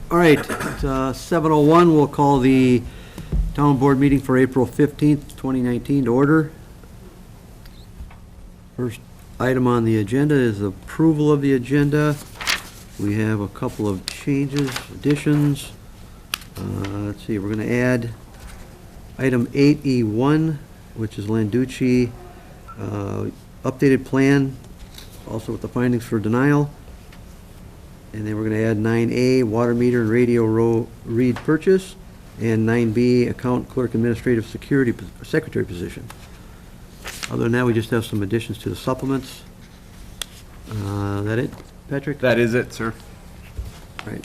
All right, at 7:01, we'll call the town board meeting for April 15th, 2019 to order. First item on the agenda is approval of the agenda. We have a couple of changes, additions. Let's see, we're going to add item 8E1, which is Landucci, updated plan, also with the findings for denial. And then we're going to add 9A, water meter and radio read purchase, and 9B, account clerk administrative secretary position. Other than that, we just have some additions to the supplements. That it, Patrick? That is it, sir. All right.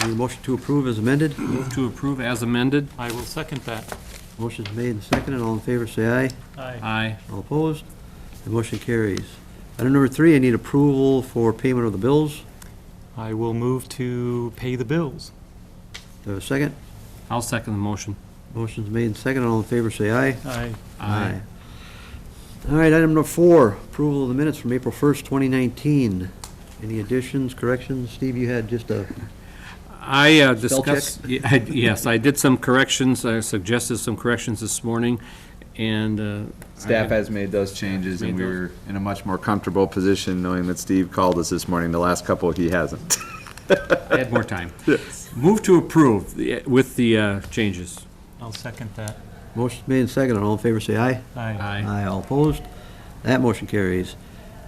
Any motion to approve as amended? Move to approve as amended. I will second that. Motion's made and seconded. All in favor, say aye. Aye. Aye. All opposed? The motion carries. Item number 3, I need approval for payment of the bills. I will move to pay the bills. Do I have a second? I'll second the motion. Motion's made and seconded. All in favor, say aye. Aye. All right, item number 4, approval of the minutes from April 1st, 2019. Any additions, corrections? Steve, you had just a... I discussed, yes, I did some corrections. I suggested some corrections this morning, and Staff has made those changes, and we're in a much more comfortable position knowing that Steve called us this morning. The last couple, he hasn't. I had more time. Move to approve with the changes. I'll second that. Motion's made and seconded. All in favor, say aye. Aye. Aye, all opposed? That motion carries.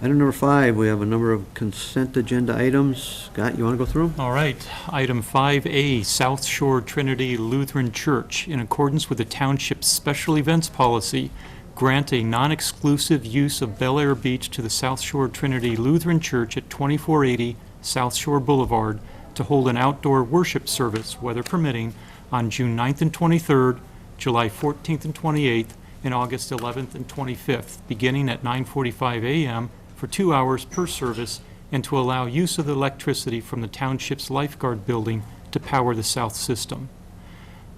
Item number 5, we have a number of consent agenda items. Scott, you want to go through them? All right. Item 5A, South Shore Trinity Lutheran Church, in accordance with the Township's special events policy, grant a non-exclusive use of Bel Air Beach to the South Shore Trinity Lutheran Church at 2480 South Shore Boulevard to hold an outdoor worship service, weather permitting, on June 9th and 23rd, July 14th and 28th, and August 11th and 25th, beginning at 9:45 a.m. for 2 hours per service, and to allow use of the electricity from the Township's lifeguard building to power the south system.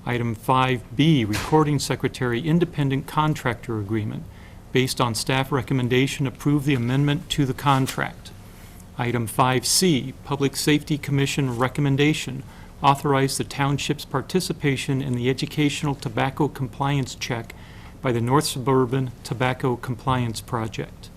Item 5B, Recording Secretary Independent Contractor Agreement. Based on staff recommendation, approve the amendment to the contract. Item 5C, Public Safety Commission Recommendation. Authorize the Township's participation in the Educational Tobacco Compliance Check by the North Suburban Tobacco Compliance Project.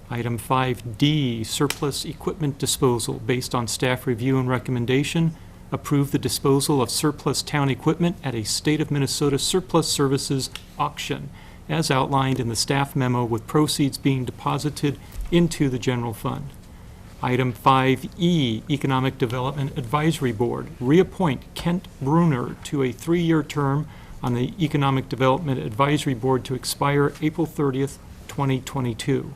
Item 5D, Surplus Equipment Disposal. Based on staff review and recommendation, approve the disposal of surplus town equipment at a State of Minnesota Surplus Services auction, as outlined in the staff memo, with proceeds being deposited into the general fund. Item 5E, Economic Development Advisory Board. Reappoint Kent Bruner to a 3-year term on the Economic Development Advisory Board to expire April 30th, 2022.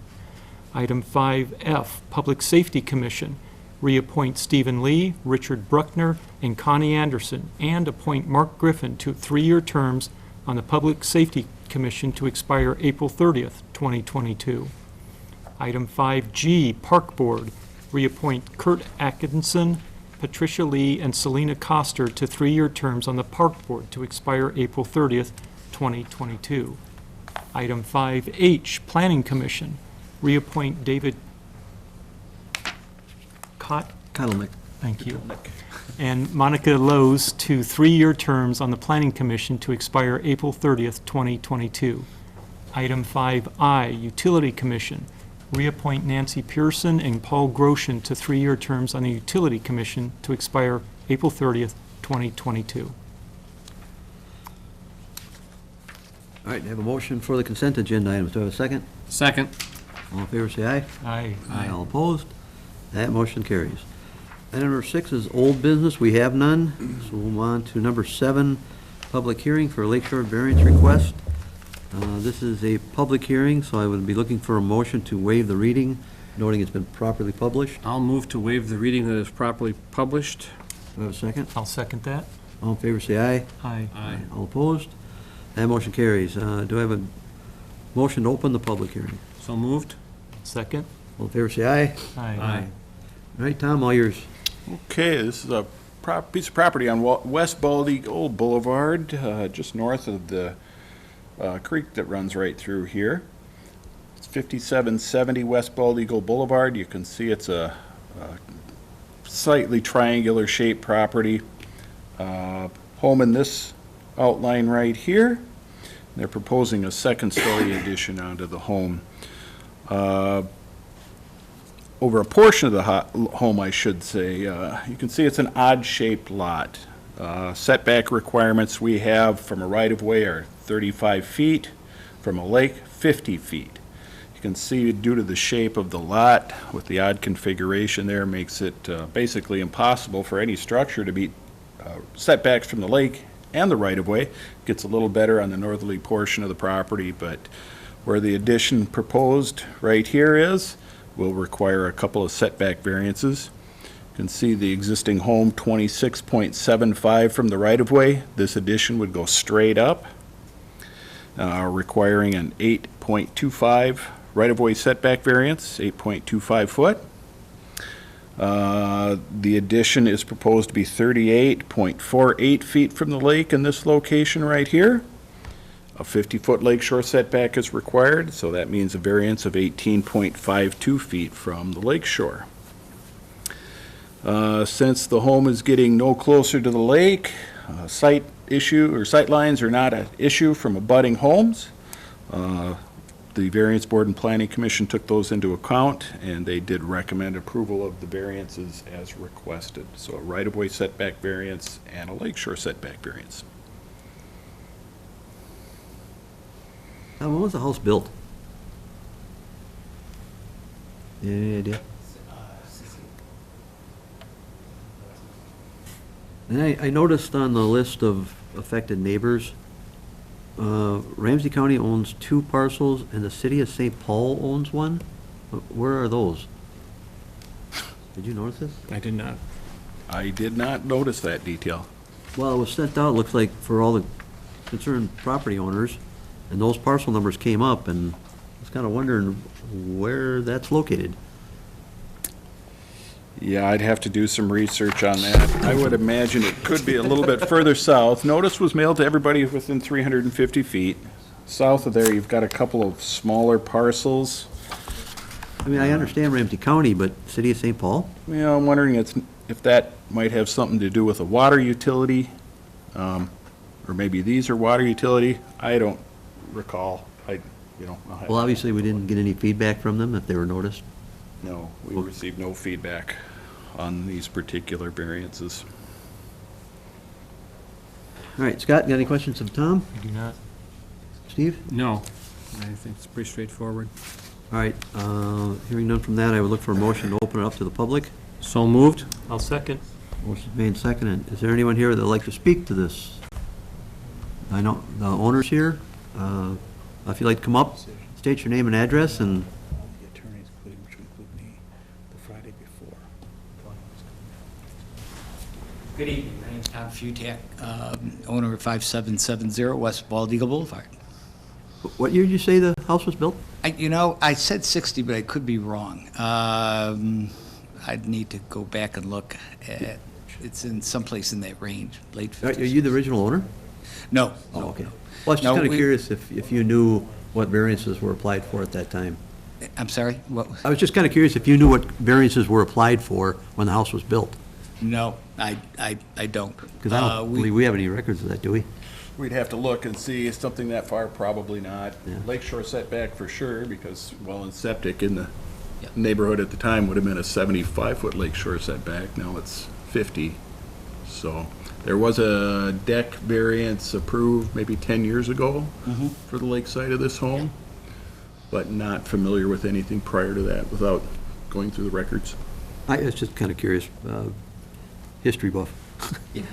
Item 5F, Public Safety Commission. Reappoint Stephen Lee, Richard Bruckner, and Connie Anderson, and appoint Mark Griffin to 3-year terms on the Public Safety Commission to expire April 30th, 2022. Item 5G, Park Board. Reappoint Kurt Atkinson, Patricia Lee, and Selena Coster to 3-year terms on the Park Board to expire April 30th, 2022. Item 5H, Planning Commission. Reappoint David Kotelnick. Thank you. And Monica Lowe's to 3-year terms on the Planning Commission to expire April 30th, 2022. Item 5I, Utility Commission. Reappoint Nancy Pearson and Paul Groshin to 3-year terms on the Utility Commission to expire April 30th, 2022. All right, I have a motion for the consent agenda items. Do I have a second? Second. All in favor, say aye. Aye. Aye. All opposed? That motion carries. Item number 6 is old business. We have none. So we'll move on to number 7, public hearing for Lakeshore variance request. This is a public hearing, so I would be looking for a motion to waive the reading, noting it's been properly published. I'll move to waive the reading that is properly published. Do I have a second? I'll second that. All in favor, say aye. Aye. Aye. All opposed? That motion carries. Do I have a motion to open the public hearing? So moved. Second. All in favor, say aye. Aye. All right, Tom, all yours. Okay, this is a piece of property on West Bald Eagle Boulevard, just north of the creek that runs right through here. It's 5770 West Bald Eagle Boulevard. You can see it's a slightly triangular shaped property. Home in this outline right here. They're proposing a second-story addition onto the home. Over a portion of the home, I should say, you can see it's an odd-shaped lot. Setback requirements we have from a right-of-way are 35 feet, from a lake, 50 feet. You can see due to the shape of the lot, with the odd configuration there, makes it basically impossible for any structure to meet setbacks from the lake and the right-of-way. Gets a little better on the northerly portion of the property, but where the addition proposed right here is, will require a couple of setback variances. You can see the existing home 26.75 from the right-of-way. This addition would go straight up, requiring an 8.25 right-of-way setback variance, 8.25 foot. The addition is proposed to be 38.48 feet from the lake in this location right here. A 50-foot lakeshore setback is required, so that means a variance of 18.52 feet from the lakeshore. Since the home is getting no closer to the lake, sight lines are not an issue from abutting homes. The Variance Board and Planning Commission took those into account, and they did recommend approval of the variances as requested. So a right-of-way setback variance and a lakeshore setback variance. Now, when was the house built? Any idea? And I noticed on the list of affected neighbors, Ramsey County owns 2 parcels, and the city of St. Paul owns 1. Where are those? Did you notice this? I did not. I did not notice that detail. Well, it was sent out, looks like, for all the concerned property owners, and those parcel numbers came up, and I was kind of wondering where that's located. Yeah, I'd have to do some research on that. I would imagine it could be a little bit further south. Notice was mailed to everybody within 350 feet. South of there, you've got a couple of smaller parcels. I mean, I understand Ramsey County, but city of St. Paul? Yeah, I'm wondering if that might have something to do with a water utility, or maybe these are water utility. I don't recall. Well, obviously, we didn't get any feedback from them if they were noticed. No, we received no feedback on these particular variances. All right, Scott, got any questions of Tom? I do not. Steve? No, I think it's pretty straightforward. All right, hearing none from that, I would look for a motion to open it up to the public. So moved? I'll second. Motion made and seconded. Is there anyone here that would like to speak to this? I know the owner's here. If you'd like to come up, state your name and address, and The attorneys, including, which would include me, the Friday before. Good evening, my name's Tom Futak, owner of 5770 West Bald Eagle Boulevard. what year did you say the house was built? I said 60, but I could be wrong. I'd need to go back and look at, it's in someplace in that range, late 50s. Are you the original owner? No. Oh, no, okay. no. Well, I was just No, kind of we- curious if you knew what variances were applied for at that time. I'm sorry, what? I was just kind of curious if you knew what variances were applied for when the house was built. No, I don't. Because I don't believe we have any records of that, do we? We'd have to look and see, something that far, probably not. Yeah. Lakeshore setback for sure, because well and septic in the Yep. neighborhood at the time would have been a 75-foot lakeshore setback, now it's 50. So, there was a deck variance approved maybe 10 years ago for the lakeside of this home, but not familiar with anything prior to that without going through the records. I was just kind of curious, history buff. Yeah.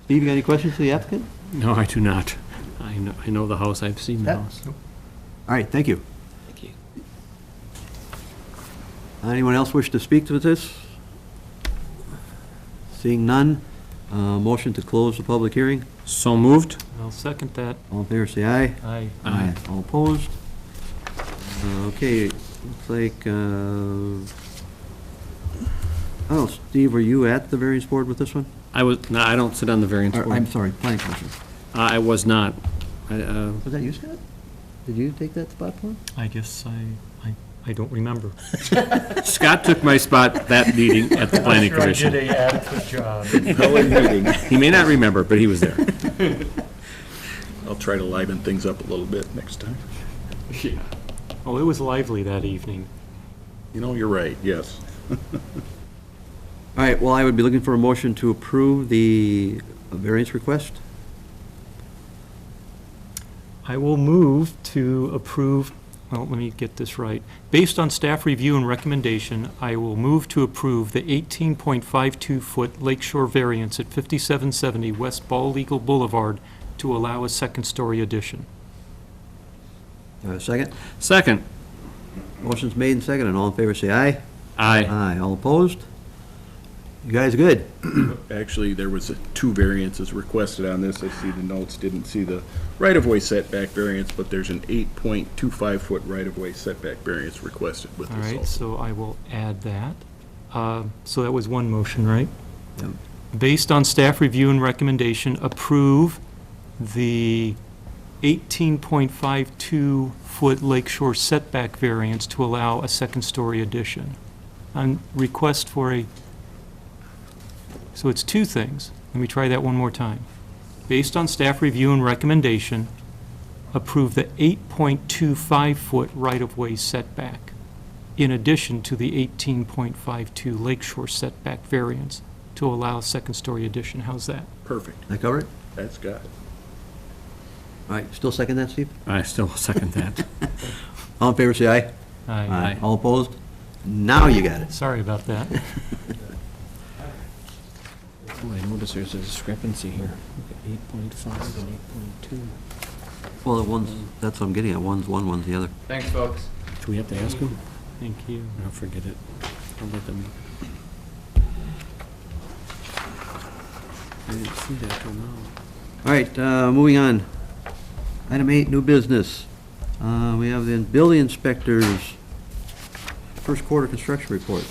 Steve, you got any questions to the applicant? No, I do not. I know the house, I've seen the Yeah. house. All right, thank you. Thank you. Anyone else wish to speak to this? Seeing none, motion to close the public hearing. So moved? I'll second that. All in favor, say aye. Aye. Aye. All opposed? Okay, looks like, oh, Steve, were you at the variance board with this one? No, I don't sit on the variance Or, board. I'm sorry, planning commission. I was not. Was that you, Scott? Did you take that spot for him? I guess I I don't remember. Scott took my spot that meeting at the planning I'm sure I commission. did a adequate job. He may not remember, but he was there. I'll try to liven things up a little bit next time. Oh, it was lively that evening. You know, you're right, yes. All right, well, I would be looking for a motion to approve the variance request. I will move to approve, well, let me get this right. Based on staff review and recommendation, I will move to approve the 18.52-foot lakeshore variance at 5770 West Bald Eagle Boulevard to allow a second-story addition. Second? Second. Motion's made and second, and all in favor say aye. Aye. Aye. All opposed? You guys good? Actually, there was two variances requested on this. I see the notes, didn't see the right-of-way setback variance, but there's an 8.25-foot right-of-way setback variance requested with All this right, also. so I will add that. So that was one motion, right? Yep. Based on staff review and recommendation, approve the 18.52-foot lakeshore setback variance to allow a second-story addition. On request for a, so it's two things. Let me try that one more time. Based on staff review and recommendation, approve the 8.25-foot right-of-way setback in addition to the 18.52 lakeshore setback variance to allow a second-story addition. How's that? Perfect, That cover it? that's got it. All right, still second that, Steve? I still second that. All in favor say aye. Aye. All opposed? Now you got it. Sorry about that. Oh, I notice there's a discrepancy here. 8.5 and 8.2. Well, that's what I'm getting at. One's one, one's the other. Thanks, folks. Do we have to ask him? Thank you. No, forget it. I'll let them. I didn't see that till now. All right, moving on. Item 8, new business. We have the building inspector's first quarter construction report.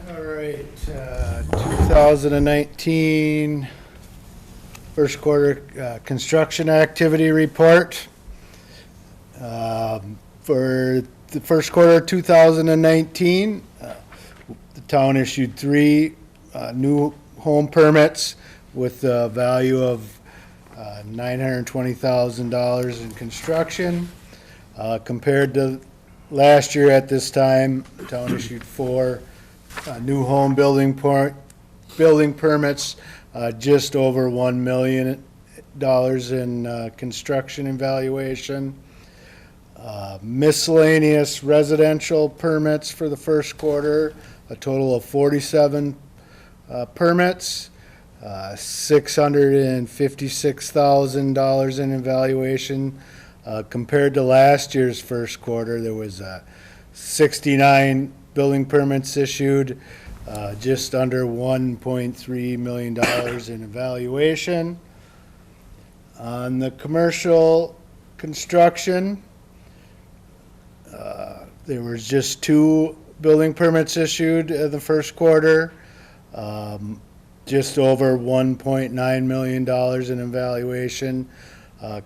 All right, 2019 first quarter construction activity report. For the first quarter of 2019, the town issued 3 new home permits with a value of $920,000 in construction. Compared to last year at this time, the town issued 4 new home building permits, just over $1 million in construction evaluation. Miscellaneous residential permits for the first quarter, a total of 47 permits, $656,000 in evaluation. Compared to last year's first quarter, there was 69 building permits issued, just under $1.3 million in evaluation. On the commercial construction, there was just 2 building permits issued in the first quarter, just over $1.9 million in evaluation.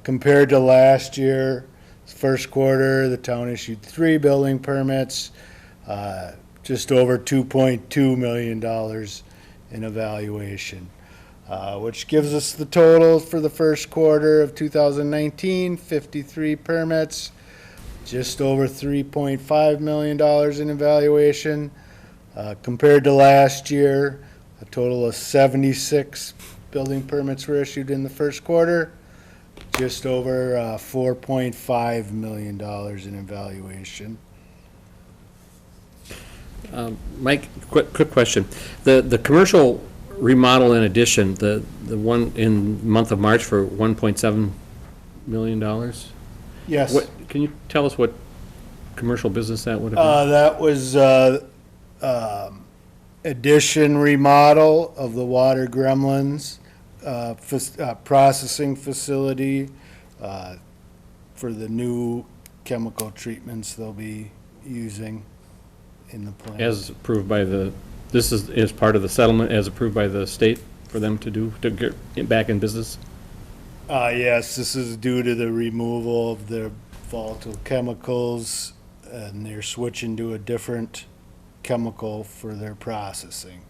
Compared to last year, first quarter, the town issued 3 building permits, just over $2.2 million in evaluation, which gives us the total for the first quarter of 2019, 53 permits, just over $3.5 million in evaluation. Compared to last year, a total of 76 building permits were issued in the first quarter, just over $4.5 million in evaluation. Mike, quick question. The commercial remodel and addition, the one in month of March for $1.7 million? Yes. What, can you tell us what commercial business that would have That was addition remodel of the Water Gremlins processing facility for the new chemical treatments they'll be using in the plant. As approved by this is part of the settlement, as approved by the state for them to do, to get it back in business? Yes, this is due to the removal of their volatile chemicals, and they're switching to a different chemical for their processing,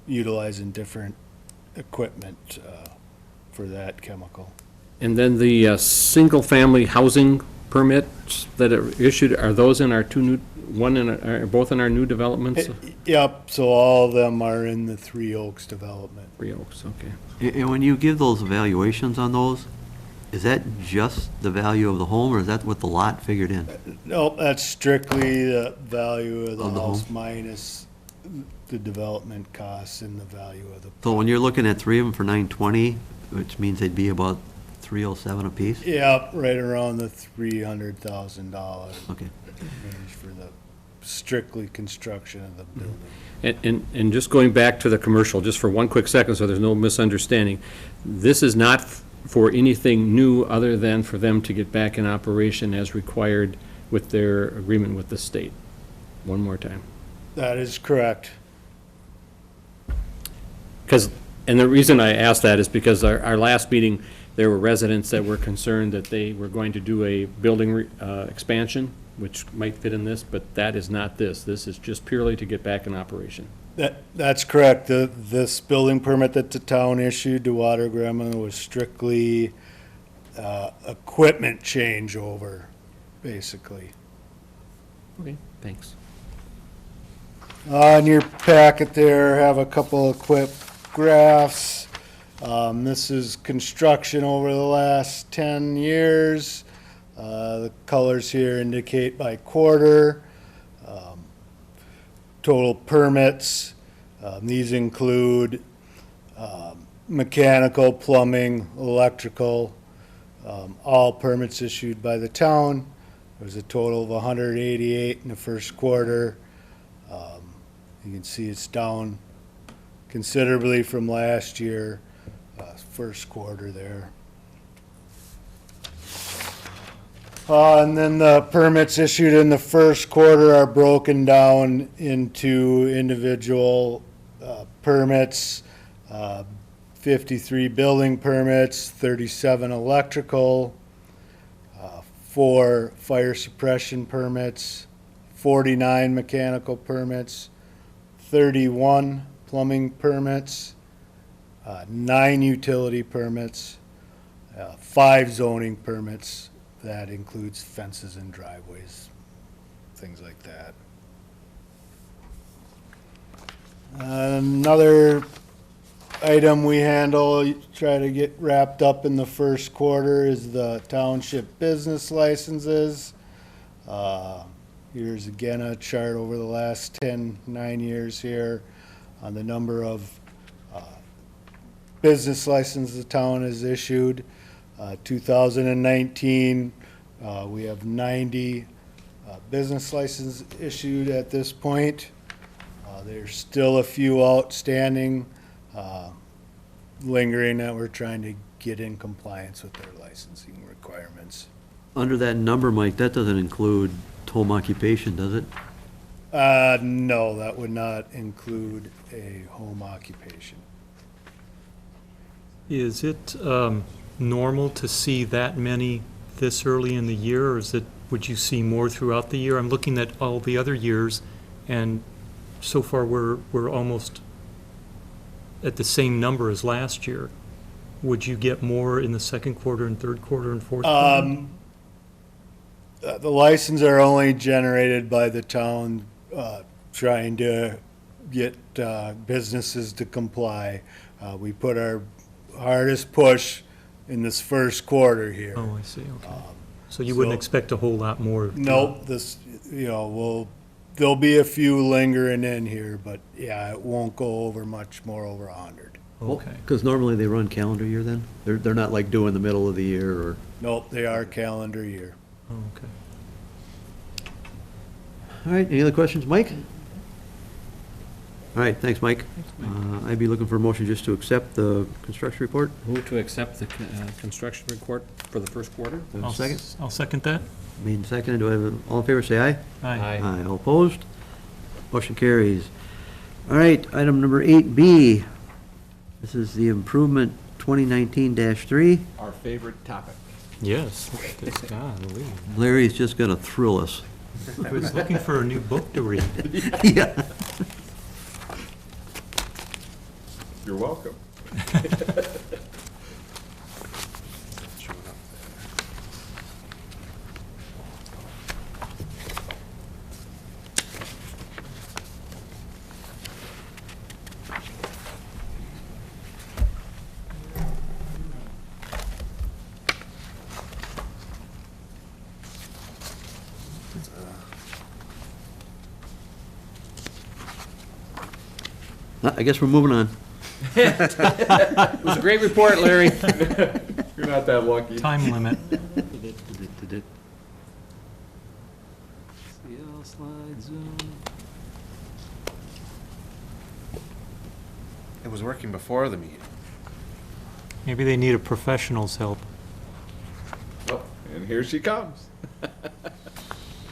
utilizing different equipment for that chemical. And then the single-family housing permits that are issued, are those in our two new, both in our new developments? Yep, so all of them are in the Three Oaks development. Three Oaks, okay. And when you give those evaluations on those, is that just the value of the home, or is that what the lot figured in? Nope, that's strictly the value of the Of the house home? minus the development costs and the value of the. So when you're looking at three of them for 920, which means they'd be about 307 apiece? Yep, right around the $300,000 Okay. range for the strictly construction of the building. And just going back to the commercial, just for one quick second, so there's no misunderstanding, this is not for anything new other than for them to get back in operation as required with their agreement with the state. One more time. That is correct. And the reason I asked that is because our last meeting, there were residents that were concerned that they were going to do a building expansion, which might fit in this, but that is not this. This is just purely to get back in operation. That's correct. This building permit that the town issued to Water Grandma was strictly equipment changeover, basically. Okay, thanks. In your packet there, have a couple of quick graphs. This is construction over the last 10 years. The colors here indicate by quarter. Total permits. These include mechanical, plumbing, electrical, all permits issued by the town. There was a total of 188 in the first quarter. You can see it's down considerably from last year, first quarter there. And then the permits issued in the first quarter are broken down into individual permits, 53 building permits, 37 electrical, 4 fire suppression permits, 49 mechanical permits, 31 plumbing permits, 9 utility permits, 5 zoning permits. That includes fences and driveways, things like that. Another item we handle, try to get wrapped up in the first quarter, is the township business licenses. Here's again a chart over the last 9 years here on the number of business licenses the town has issued. 2019, we have 90 business licenses issued at this point. There's still a few outstanding, lingering that we're trying to get in compliance with their licensing requirements. Under that number, Mike, that doesn't include home occupation, does it? No, that would not include a home occupation. Is it normal to see that many this early in the year, or would you see more throughout the year? I'm looking at all the other years, and so far we're almost at the same number as last year. Would you get more in the second quarter and third quarter and fourth quarter? The licenses are only generated by the town trying to get businesses to comply. We put our hardest push in this first quarter here. Oh, I see, okay. So you wouldn't expect a whole lot more? Nope, there'll be a few lingering in here, but yeah, it won't go over much more over 100. Okay. Because normally they run calendar year then? They're not like doing the middle of the year or? Nope, they are calendar year. Oh, okay. All right, any other questions, Mike? All right, thanks, Mike. I'd be looking for a motion just to accept the construction report. Move to accept the construction report for the first quarter. Do I have a second? I'll second that. Made and seconded. Do I have, all in favor, say aye. Aye. Aye, all opposed? Motion carries. All right, item number 8B. This is the improvement 2019-3. Our favorite topic. Yes, look at this, golly. Larry's just gonna thrill us. I was looking for a new book to read. Yeah. You're welcome. I guess we're moving on. It was a great report, Larry. You're not that lucky. Time limit. It was working before the meeting. Maybe they need a professional's help. Oh, and here she comes.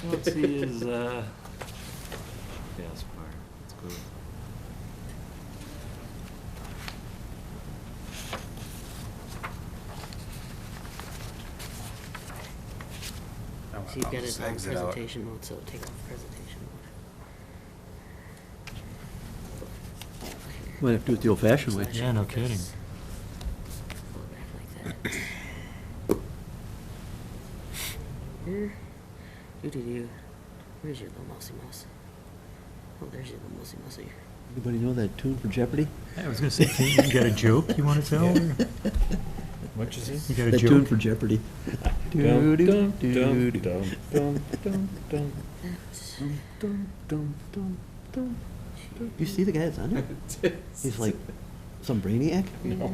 Let's see his, yes, part. It's good. I'll So you've got it just on exit out. presentation mode, so take off presentation mode. Might have to do it the old-fashioned way. Yeah, no kidding. Pull it back like that. Here. Do. Where's your little mousey mouse? Oh, there's your little mousey mousey. Anybody know that tune for Jeopardy? I was gonna say, you got a joke you wanna tell? or- What'd you say? You got a That tune joke? for Jeopardy. Dum, dum, dum, dum, dum, dum, dum. That's You see the guy that's on there? He's like some brainiac. No,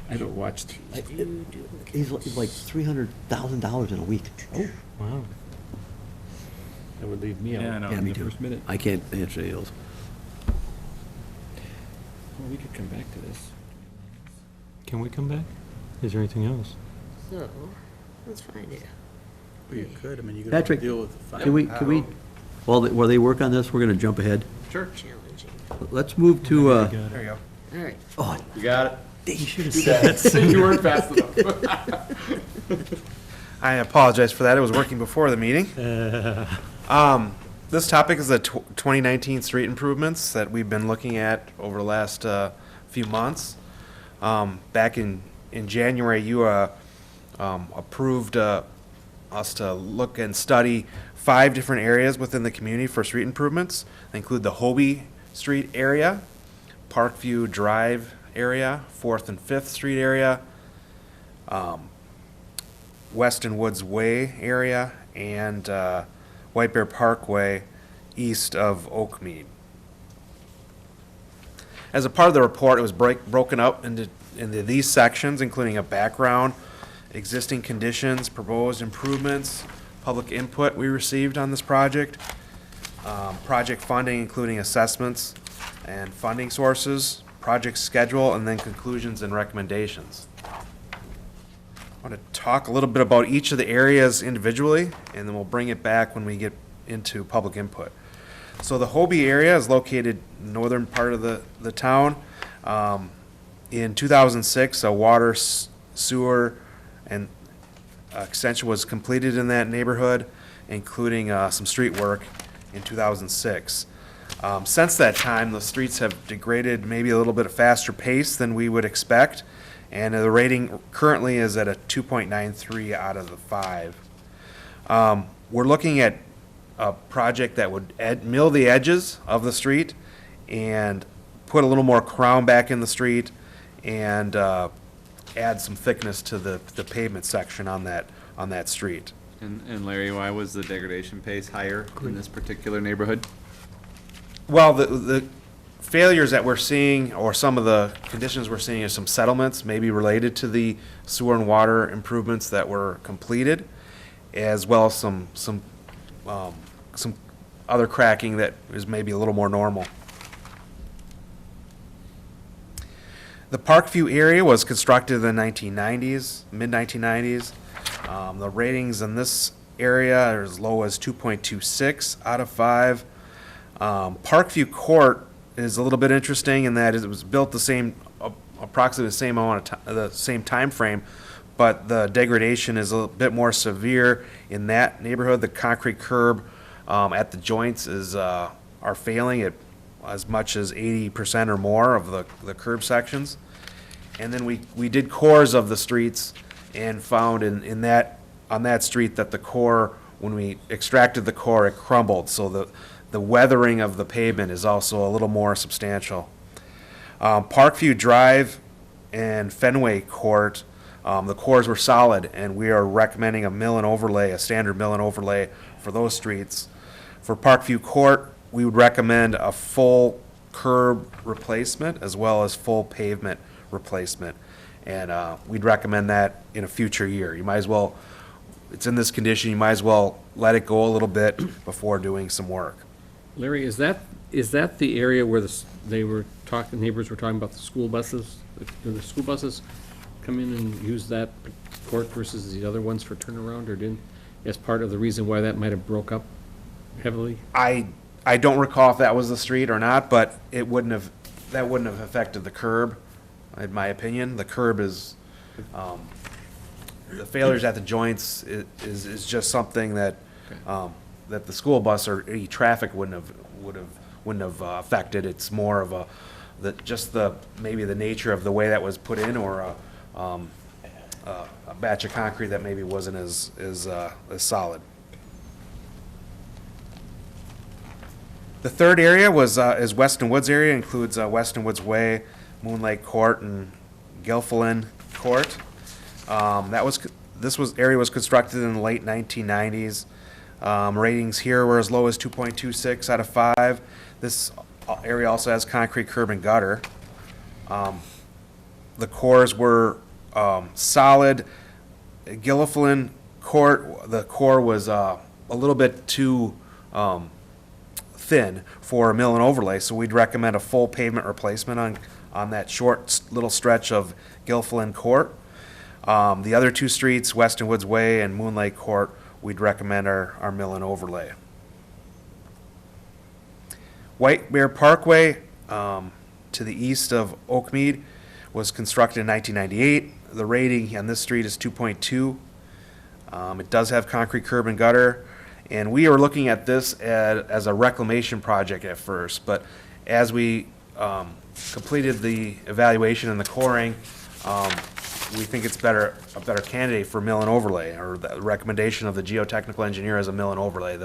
I don't watch. He's like $300,000 in a week. Oh, Wow. That would leave me out. Yeah, I know. yeah, me the too. first minute. I can't answer any of those. Well, we could come back to this. Can we come back? Is there anything else? So, let's find it. Well, you could, I mean, you could Patrick, deal with the fire. Can we, while they work on this, we're gonna jump ahead. Sure. Challenging. Let's move to, Got it. There you go. All right. oh, You got it? you should have Too said bad. You weren't fast enough. I apologize for that. It was working before the meeting. This topic is the 2019 street improvements that we've been looking at over the last few months. Back in January, you approved us to look and study 5 different areas within the community for street improvements. They include the Hobie Street area, Parkview Drive area, 4th and 5th Street area, Weston Woods Way area, and White Bear Parkway east of Oakmead. As a part of the report, it was broken up into these sections, including a background, existing conditions, proposed improvements, public input we received on this project, project funding, including assessments and funding sources, project schedule, and then conclusions and recommendations. I want to talk a little bit about each of the areas individually, and then we'll bring it back when we get into public input. So the Hobie area is located in the northern part of the town. In 2006, a water, sewer, and extension was completed in that neighborhood, including some street work in 2006. Since that time, the streets have degraded maybe a little bit at a faster pace than we would expect, and the rating currently is at a 2.93 out of the 5. We're looking at a project that would mill the edges of the street and put a little more crown back in the street and add some thickness to the pavement section on that street. And Larry, why was the degradation pace higher in this particular neighborhood? Well, the failures that we're seeing, or some of the conditions we're seeing, is some settlements maybe related to the sewer and water improvements that were completed, as well as some other cracking that is maybe a little more normal. The Parkview area was constructed in the 1990s, mid-1990s. The ratings in this area are as low as 2.26 out of 5. Parkview Court is a little bit interesting in that it was built approximately the same amount of the same time frame, but the degradation is a little bit more severe in that neighborhood. The concrete curb at the joints are failing at as much as 80% or more of the curb sections. And then we did cores of the streets and found on that street that the core, when we extracted the core, it crumbled. So the weathering of the pavement is also a little more substantial. Parkview Drive and Fenway Court, the cores were solid, and we are recommending a standard mill and overlay for those streets. For Parkview Court, we would recommend a full curb replacement as well as full pavement replacement. And we'd recommend that in a future year. You might as well, it's in this condition, you might as well let it go a little bit before doing some work. Larry, is that the area where neighbors were talking about the school buses? Do the school buses come in and use that court versus the other ones for turnaround, or didn't, as part of the reason why that might have broke up heavily? I don't recall if that was the street or not, but that wouldn't have affected the curb, in my opinion. The curb is, the failures at the joints is just something that, that the school bus or any traffic wouldn't have affected. It's more of maybe the nature of the way that was put in, or a batch of concrete that maybe wasn't as solid. The third area is Weston Woods area, includes Weston Woods Way, Moonlight Court, and Gilfillan Court. This area was constructed in the late 1990s. Ratings here were as low as 2.26 out of 5. This area also has concrete curb and gutter. The cores were solid. Gilfillan Court, the core was a little bit too thin for a mill and overlay, so we'd recommend a full pavement replacement on that short little stretch of Gilfillan Court. The other two streets, Weston Woods Way and Moonlight Court, we'd recommend our mill and overlay. White Bear Parkway, to the east of Oakmead, was constructed in 1998. The rating on this street is 2.2. It does have concrete curb and gutter, and we are looking at this as a reclamation project at first, but as we completed the evaluation and the coring, we think it's a better candidate for mill and overlay, or the recommendation of the geotechnical engineer as a mill and overlay.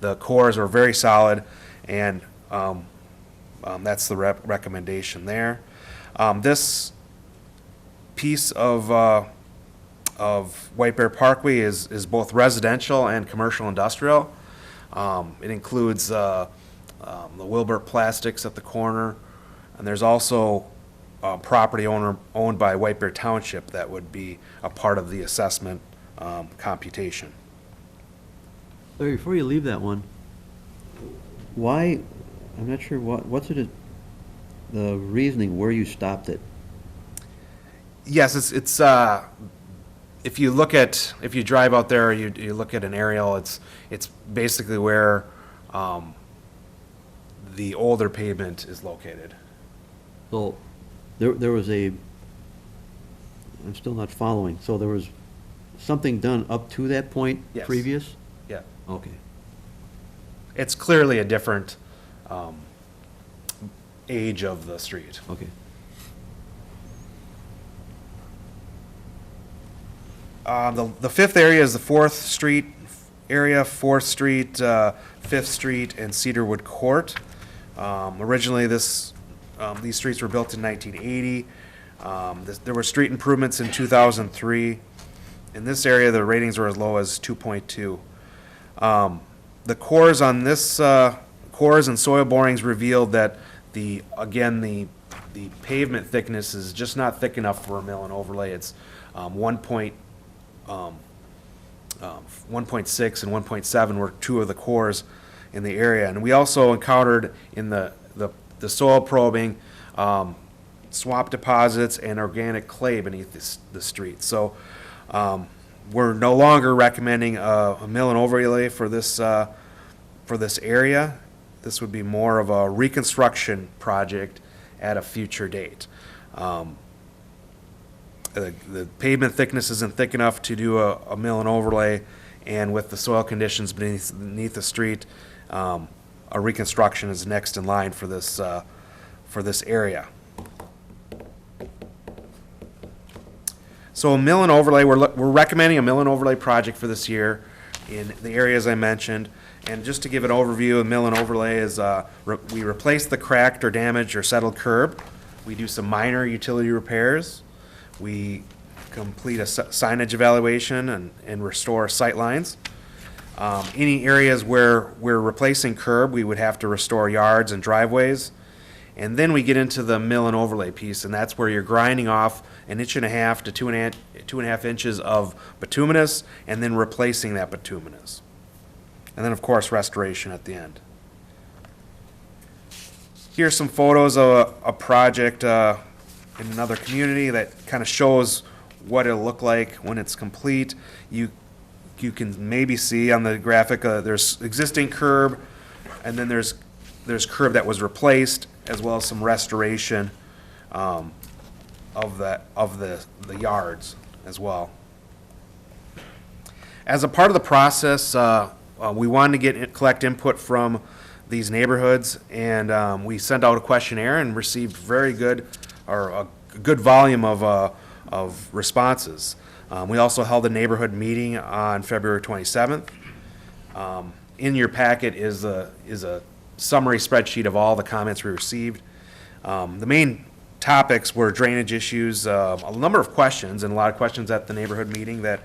The cores are very solid, and that's the recommendation there. This piece of White Bear Parkway is both residential and commercial industrial. It includes the Wilbert Plastics at the corner, and there's also property owned by White Bear Township that would be a part of the assessment computation. Larry, before you leave that one, why, I'm not sure what's the reasoning where you stopped it? Yes, it's if you drive out there, you look at an aerial, it's basically where the older pavement is located. So there was I'm still not following. So there was something done up to that point? Yes. Previous? Yeah. Okay. It's clearly a different age of the street. Okay. The fifth area is the 4th Street area, 4th Street, 5th Street, and Cedarwood Court. Originally, these streets were built in 1980. There were street improvements in 2003. In this area, the ratings were as low as 2.2. The cores on this, cores and soil borings revealed that the pavement thickness is just not thick enough for a mill and overlay. It's 1.6 and 1.7 were two of the cores in the area. And we also encountered in the soil probing swamp deposits and organic clay beneath the street. So we're no longer recommending a mill and overlay for this area. This would be more of a reconstruction project at a future date. The pavement thickness isn't thick enough to do a mill and overlay, and with the soil conditions beneath the street, a reconstruction is next in line for this area. So a mill and overlay, we're recommending a mill and overlay project for this year in the areas I mentioned. And just to give an overview, a mill and overlay is we replace the cracked or damaged or settled curb. We do some minor utility repairs. We complete a signage evaluation and restore sight lines. Any areas where we're replacing curb, we would have to restore yards and driveways. And then we get into the mill and overlay piece, and that's where you're grinding off 1.5 to 2.5 inches of bituminous and then replacing that bituminous. And then, of course, restoration at the end. Here's some photos of a project in another community that kind of shows what it'll look like when it's complete. You can maybe see on the graphic there's existing curb, and then there's curb that was replaced, as well as some restoration of the yards as well. As a part of the process, we wanted to collect input from these neighborhoods, and we sent out a questionnaire and received a good volume of responses. We also held a neighborhood meeting on February 27th. In your packet is a summary spreadsheet of all the comments we received. The main topics were drainage issues, a number of questions, and a lot of questions at the neighborhood meeting that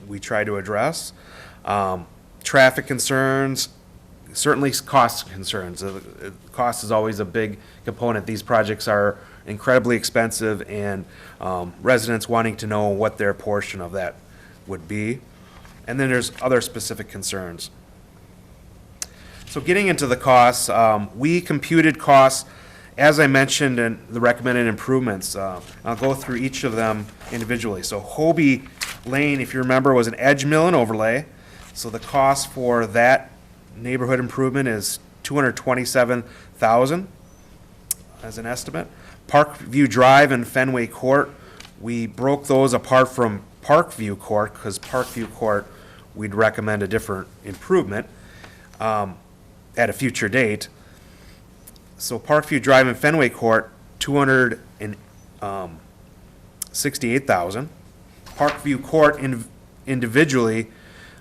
we tried to address. Traffic concerns, certainly cost concerns. Cost is always a big component. These projects are incredibly expensive, and residents wanting to know what their portion of that would be. And then there's other specific concerns. So getting into the costs, we computed costs, as I mentioned, in the recommended improvements. I'll go through each of them individually. So Hobie Lane, if you remember, was an edge mill and overlay. So the cost for that neighborhood improvement is $227,000 as an estimate. Parkview Drive and Fenway Court, we broke those apart from Parkview Court, because Parkview Court, we'd recommend a different improvement at a future date. So Parkview Drive and Fenway Court, $268,000. Parkview Court individually,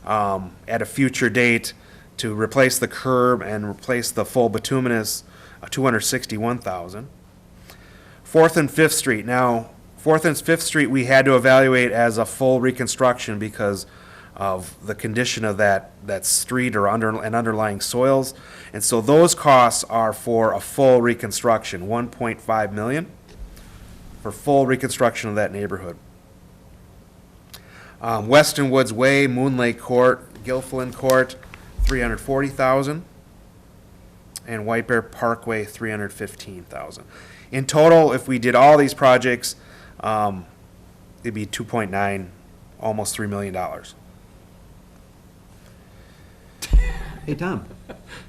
at a future date, to replace the curb and replace the full bituminous, $261,000. 4th and 5th Street. Now, 4th and 5th Street we had to evaluate as a full reconstruction because of the condition of that street or underlying soils. And so those costs are for a full reconstruction, $1.5 million for full reconstruction of that neighborhood. Weston Woods Way, Moon Lake Court, Gilfillan Court, $340,000, and White Bear Parkway, $315,000. In total, if we did all these projects, it'd be 2.9, almost $3 million. Hey, Tom,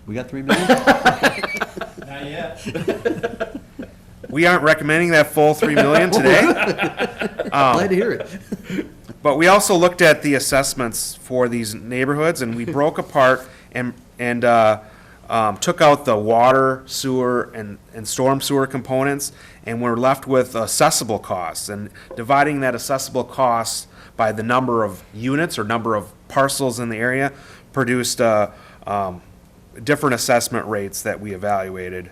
we got 3 million? Not yet. We aren't recommending that full $3 million today. Glad to hear it. But we also looked at the assessments for these neighborhoods, and we broke apart and took out the water, sewer, and storm sewer components, and we're left with accessible costs. And dividing that accessible costs by the number of units or number of parcels in the area produced different assessment rates that we evaluated.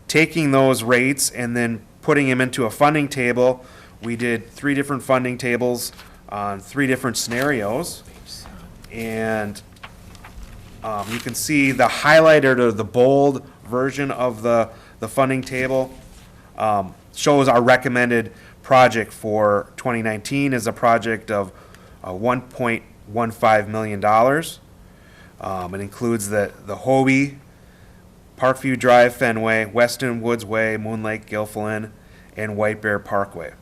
Taking those rates and then putting them into a funding table, we did 3 different funding tables on 3 different scenarios. And you can see the highlighted or the bold version of the funding table shows our recommended project for 2019 is a project of $1.15 million. It includes the Hobie Parkview Drive, Fenway, Weston Woods Way, Moon Lake, Gilfillan, and White Bear Parkway.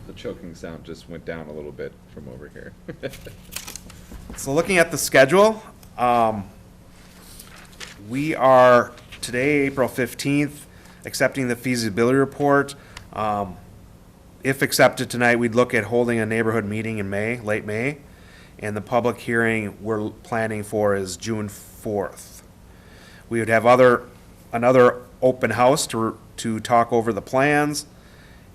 The choking sound just went down a little bit from over here. So looking at the schedule, we are today, April 15th, accepting the feasibility report. If accepted tonight, we'd look at holding a neighborhood meeting in May, late May, and the public hearing we're planning for is June 4th. We would have another open house to talk over the plans,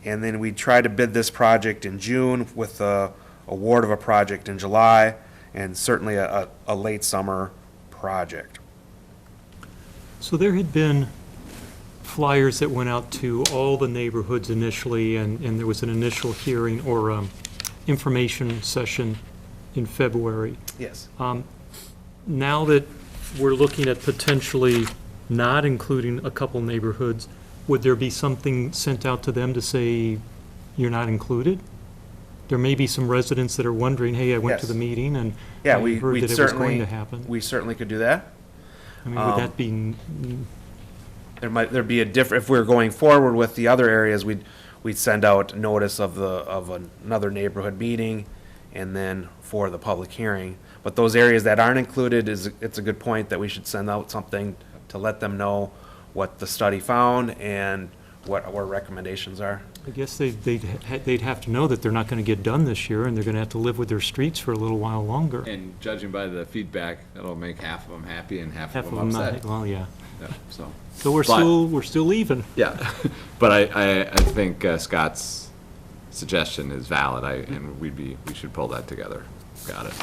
and then we'd try to bid this project in June with the award of a project in July, and certainly a late summer project. So there had been flyers that went out to all the neighborhoods initially, and there was an initial hearing or information session in February. Yes. Now that we're looking at potentially not including a couple neighborhoods, would there be something sent out to them to say you're not included? There may be some residents that are wondering, hey, I went to Yes. the meeting and Yeah, I heard we'd that it was certainly, going to happen. we certainly could do that. I mean, would that be, There'd be a different, if we were going forward with the other areas, we'd send out notice of another neighborhood meeting and then for the public hearing. But those areas that aren't included, it's a good point that we should send out something to let them know what the study found and what our recommendations are. I guess they'd have to know that they're not going to get done this year and they're going to have to live with their streets for a little while longer. And judging by the feedback, that'll make half of them happy and half Half of of them them upset. not, well, yeah. Yeah, so. So we're But- still even. Yeah, but I think Scott's suggestion is valid, and we should pull that together. Got it.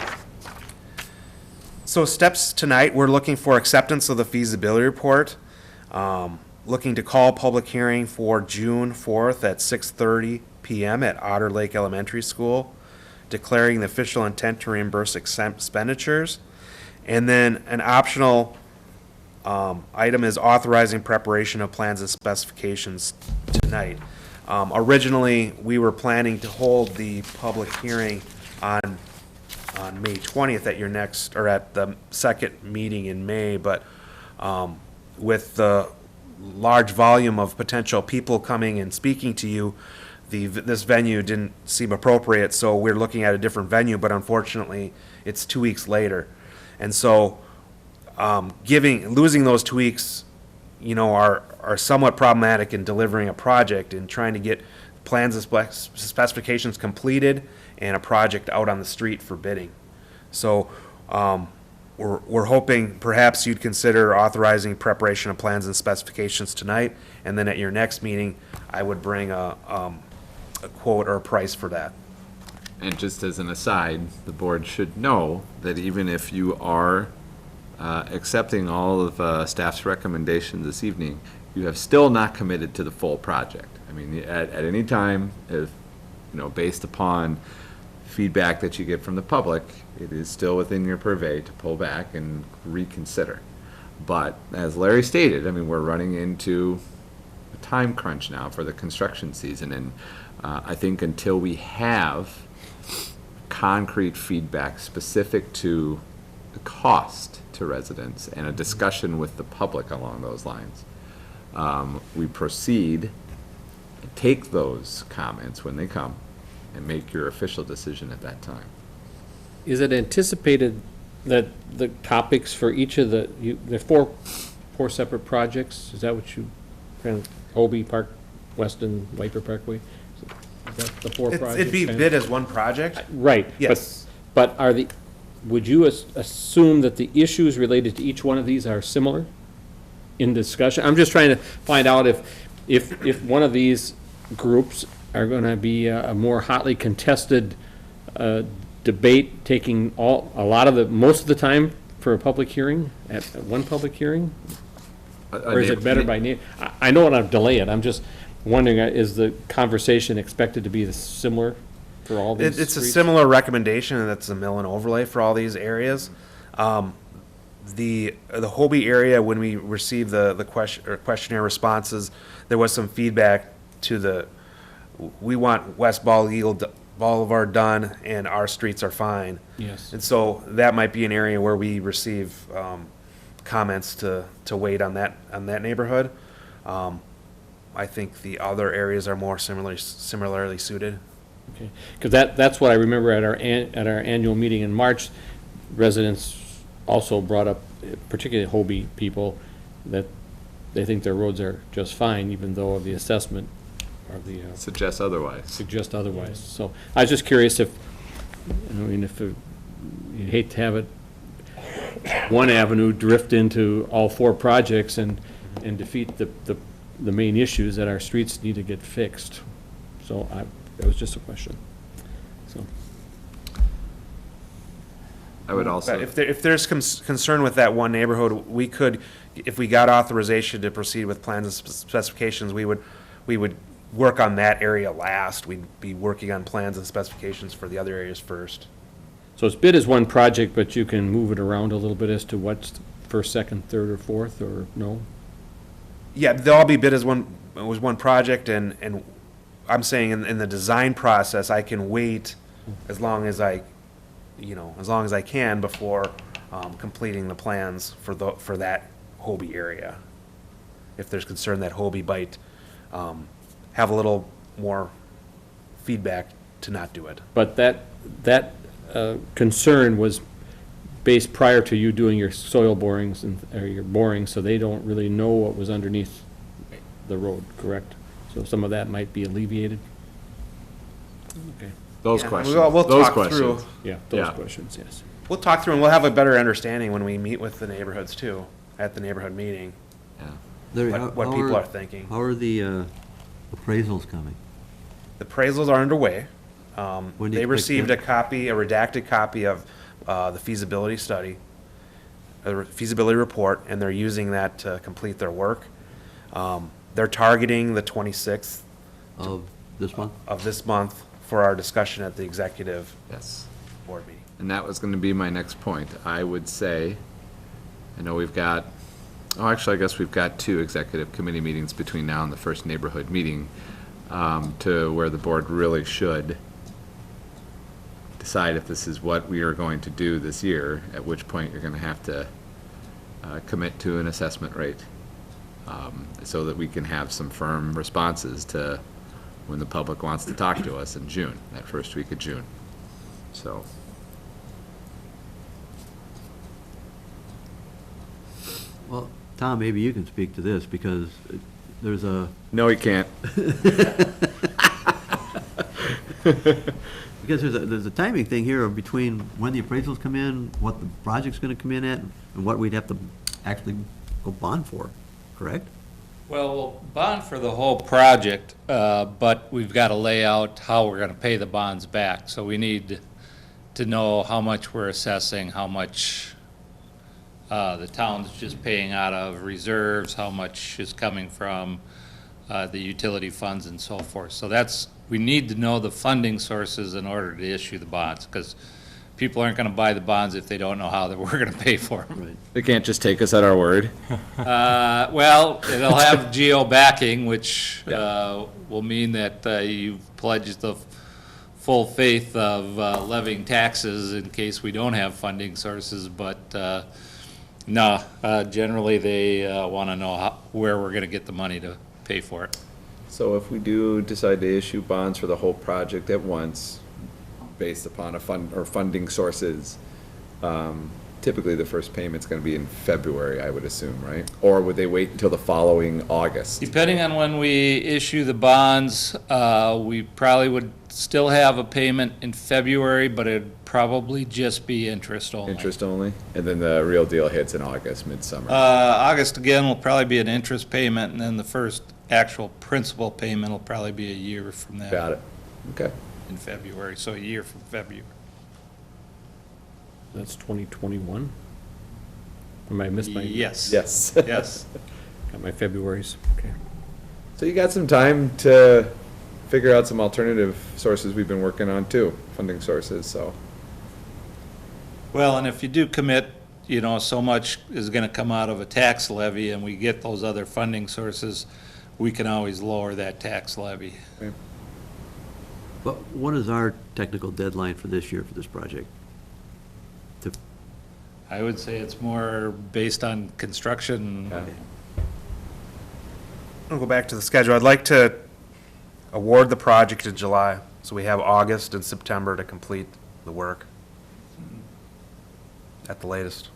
So steps tonight, we're looking for acceptance of the feasibility report. Looking to call public hearing for June 4th at 6:30 PM at Otter Lake Elementary School, declaring the official intent to reimburse expenditures. And then an optional item is authorizing preparation of plans and specifications tonight. Originally, we were planning to hold the public hearing on May 20th at your next, or at the second meeting in May, but with the large volume of potential people coming and speaking to you, this venue didn't seem appropriate, so we're looking at a different venue, but unfortunately, it's 2 weeks later. And so, losing those 2 weeks, are somewhat problematic in delivering a project and trying to get plans and specifications completed and a project out on the street for bidding. So, we're hoping perhaps you'd consider authorizing preparation of plans and specifications tonight, and then at your next meeting, I would bring a quote or a price for that. And just as an aside, the board should know that even if you are accepting all of staff's recommendations this evening, you have still not committed to the full project. I mean, at any time, if, based upon feedback that you get from the public, it is still within your purvey to pull back and reconsider. But as Larry stated, I mean, we're running into a time crunch now for the construction season, and I think until we have concrete feedback specific to the cost to residents and a discussion with the public along those lines, we proceed, take those comments when they come, and make your official decision at that time. Is it anticipated that the topics for each of there are four separate projects? Is that what you, kind of, Hobie Park, Weston, Viper Parkway? Is that the four projects? It'd be bid as one project? Right. Yes. But would you assume that the issues related to each one of these are similar in discussion? I'm just trying to find out if one of these groups are going to be a more hotly contested debate, taking most of the time for a public hearing, at one public hearing? Or is it better by name? I don't want to delay it. I'm just wondering, is the conversation expected to be similar for all these It's a streets? similar recommendation, and that's a mill and overlay for all these areas. The Hobie area, when we received the questionnaire responses, there was some feedback we want West Bald Eagle Boulevard done and our streets are fine. Yes. And so that might be an area where we receive comments to wait on that neighborhood. I think the other areas are more similarly suited. Okay, because that's what I remember at our annual meeting in March. Residents also brought up, particularly Hobie people, that they think their roads are just fine, even though the assessment or the Suggests otherwise. suggest otherwise. So I was just curious if, if you'd hate to have it, one avenue drift into all four projects and defeat the main issues that our streets need to get fixed. So that was just a question. So, I would also. But if there's concern with that one neighborhood, we could, if we got authorization to proceed with plans and specifications, we would work on that area last. We'd be working on plans and specifications for the other areas first. so it's bid as one project, but you can move it around a little bit as to what's first, second, third, or fourth, or no? Yeah, they'll all be bid as one project, and I'm saying in the design process, I can wait as long as I can before completing the plans for that Hobie area. If there's concern that Hobie might have a little more feedback to not do it. But that concern was based prior to you doing your soil borings or your borings, so they don't really know what was underneath the road, correct? So some of that might be alleviated? Okay, Those Yeah, questions. we'll Those talk questions. through. yeah, those Yeah. questions, yes. We'll talk through and we'll have a better understanding when we meet with the neighborhoods too, at the neighborhood meeting, Yeah. Larry, what people are thinking. How are the appraisals coming? The appraisals are underway. When do you They expect received them? a redacted copy of the feasibility study, a feasibility report, and they're using that to complete their work. They're targeting the 26th Of this month? of this month for our discussion at the executive Yes. board meeting. And that was going to be my next point. I would say, I know we've got, actually, I guess we've got 2 executive committee meetings between now and the first neighborhood meeting, to where the board really should decide if this is what we are going to do this year, at which point you're going to have to commit to an assessment rate, so that we can have some firm responses to when the public wants to talk to us in June, that first week of June. So. Well, Tom, maybe you can speak to this, because there's a, No, he can't. because there's a timing thing here between when the appraisals come in, what the project's gonna come in at, and what we'd have to actually go bond for, correct? Well, we'll bond for the whole project, but we've got to lay out how we're going to pay the bonds back. So we need to know how much we're assessing, how much the town's just paying out of reserves, how much is coming from the utility funds and so forth. So we need to know the funding sources in order to issue the bonds, because people aren't going to buy the bonds if they don't know how that we're going to pay for them. Right. They can't just take us at our word. Well, it'll have geo backing, which will mean that you've pledged the full faith of levying taxes in case we don't have funding sources, but no, generally they want to know where we're going to get the money to pay for it. So if we do decide to issue bonds for the whole project at once, based upon funding sources, typically the first payment's gonna be in February, I would assume, right? Or would they wait until the following August? Depending on when we issue the bonds, we probably would still have a payment in February, but it'd probably just be interest only. Interest only? And then the real deal hits in August, midsummer? August again will probably be an interest payment, and then the first actual principal payment will probably be a year from that. Got it. Okay. In February, so a year from February. That's 2021? Am I missed my? Yes. Yes. Yes. Got my Februaries, okay. So you got some time to figure out some alternative sources we've been working on too, funding sources, so. Well, and if you do commit, so much is gonna come out of a tax levy, and we get those other funding sources, we can always lower that tax levy. Okay. But what is our technical deadline for this year for this project? I would say it's more based on construction. I'll go back to the schedule. I'd like to award the project in July, so we have August and September to complete the work at the latest.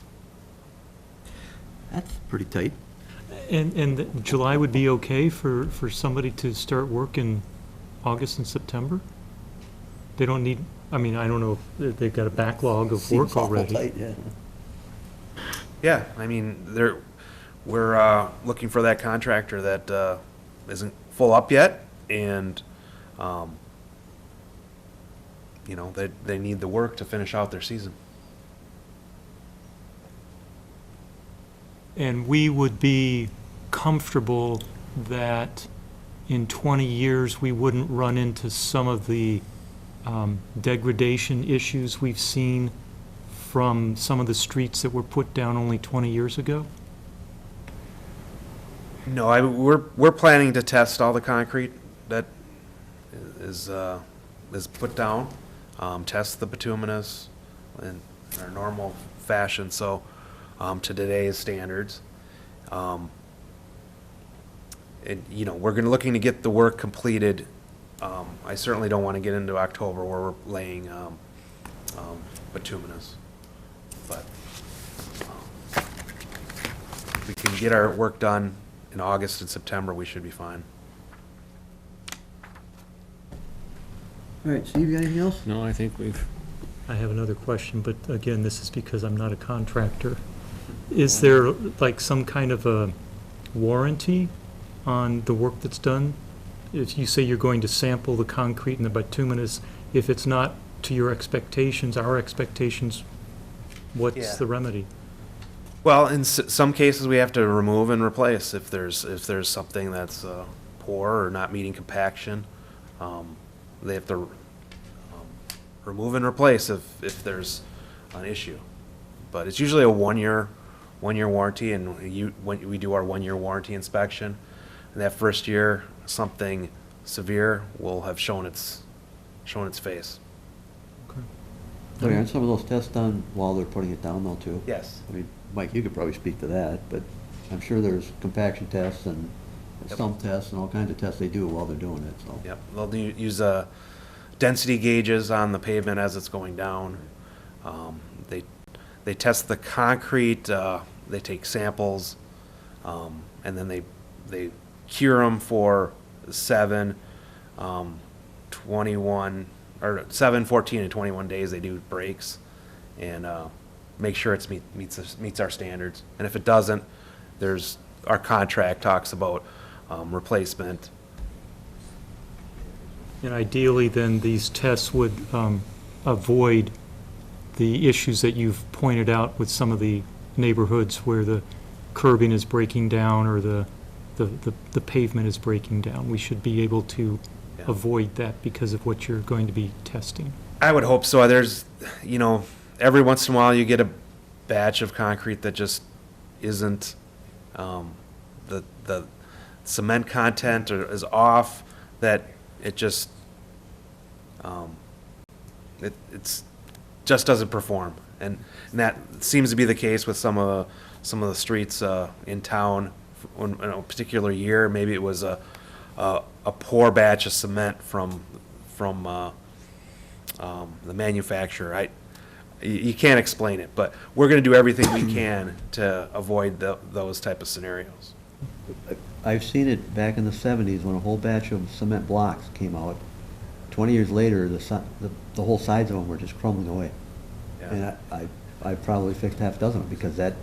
That's pretty tight. And July would be okay for somebody to start work in August and September? They don't need, I mean, I don't know if they've got a backlog of work Seems awful already. tight, yeah. Yeah, I mean, we're looking for that contractor that isn't full up yet, and, you know, they need the work to finish out their season. And we would be comfortable that in 20 years, we wouldn't run into some of the degradation issues we've seen from some of the streets that were put down only 20 years ago? No, we're planning to test all the concrete that is put down, test the bituminous in our normal fashion, so, to today's standards. And, you know, we're looking to get the work completed. I certainly don't want to get into October where we're laying bituminous. But if we can get our work done in August and September, we should be fine. All right, Steve, you got anything else? No, I think we've, I have another question, but again, this is because I'm not a contractor. Is there like some kind of a warranty on the work that's done? If you say you're going to sample the concrete and the bituminous, if it's not to your expectations, our expectations, what's Yeah. the remedy? Well, in some cases, we have to remove and replace if there's something that's poor or not meeting compaction. They have to remove and replace if there's an issue. But it's usually a one-year warranty, and when we do our one-year warranty inspection, and that first year, something severe will have shown its face. So aren't some of those tests done while they're putting it down though, too? Yes. I mean, Mike, you could probably speak to that, but I'm sure there's compaction tests and stump tests and all kinds of tests they do while they're doing it, so. Yep, they'll use density gauges on the pavement as it's going down. They test the concrete, they take samples, and then they cure them for 7, 21, or 7, 14, and 21 days. They do breaks and make sure it meets our standards. And if it doesn't, our contract talks about replacement. And ideally, then, these tests would avoid the issues that you've pointed out with some of the neighborhoods where the curbing is breaking down or the pavement is breaking down. We should be able to Yeah. avoid that because of what you're going to be testing. I would hope so. There's, you know, every once in a while you get a batch of concrete that just isn't, the cement content is off, that it just, it's just doesn't perform. And that seems to be the case with some of the streets in town. In a particular year, maybe it was a poor batch of cement from the manufacturer. You can't explain it, but we're going to do everything we can to avoid those type of scenarios. I've seen it back in the 70s when a whole batch of cement blocks came out. 20 years later, the whole sides of them were just crumbling away. Yeah. And I probably fixed half a dozen of them because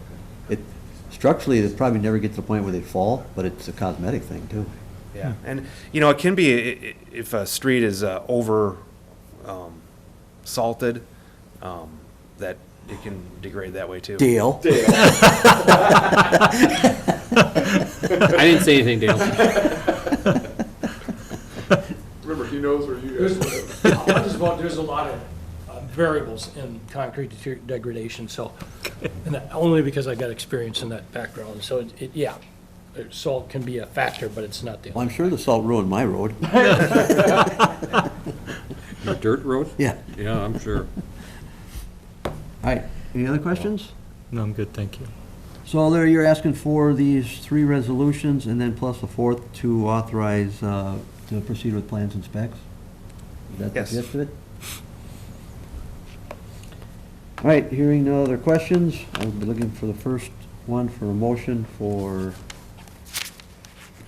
structurally, it probably never get to the point where they fall, but it's a cosmetic thing too. Yeah, and you know, it can be if a street is over salted, that it can degrade that way too. Dale. I didn't say anything, Dale. Remember, he knows where you guys live. There's a lot of variables in concrete degradation, so, and only because I got experience in that background, so yeah, salt can be a factor, but it's not the Well, only. I'm sure the salt ruined my road. Your dirt road? Yeah. Yeah, I'm sure. All right, any other questions? No, I'm good, thank you. So there, you're asking for these 3 resolutions and then plus the 4th to authorize to proceed with plans and specs? Is that the Yes. gist of it? All right, hearing no other questions, I'll be looking for the first one for a motion for,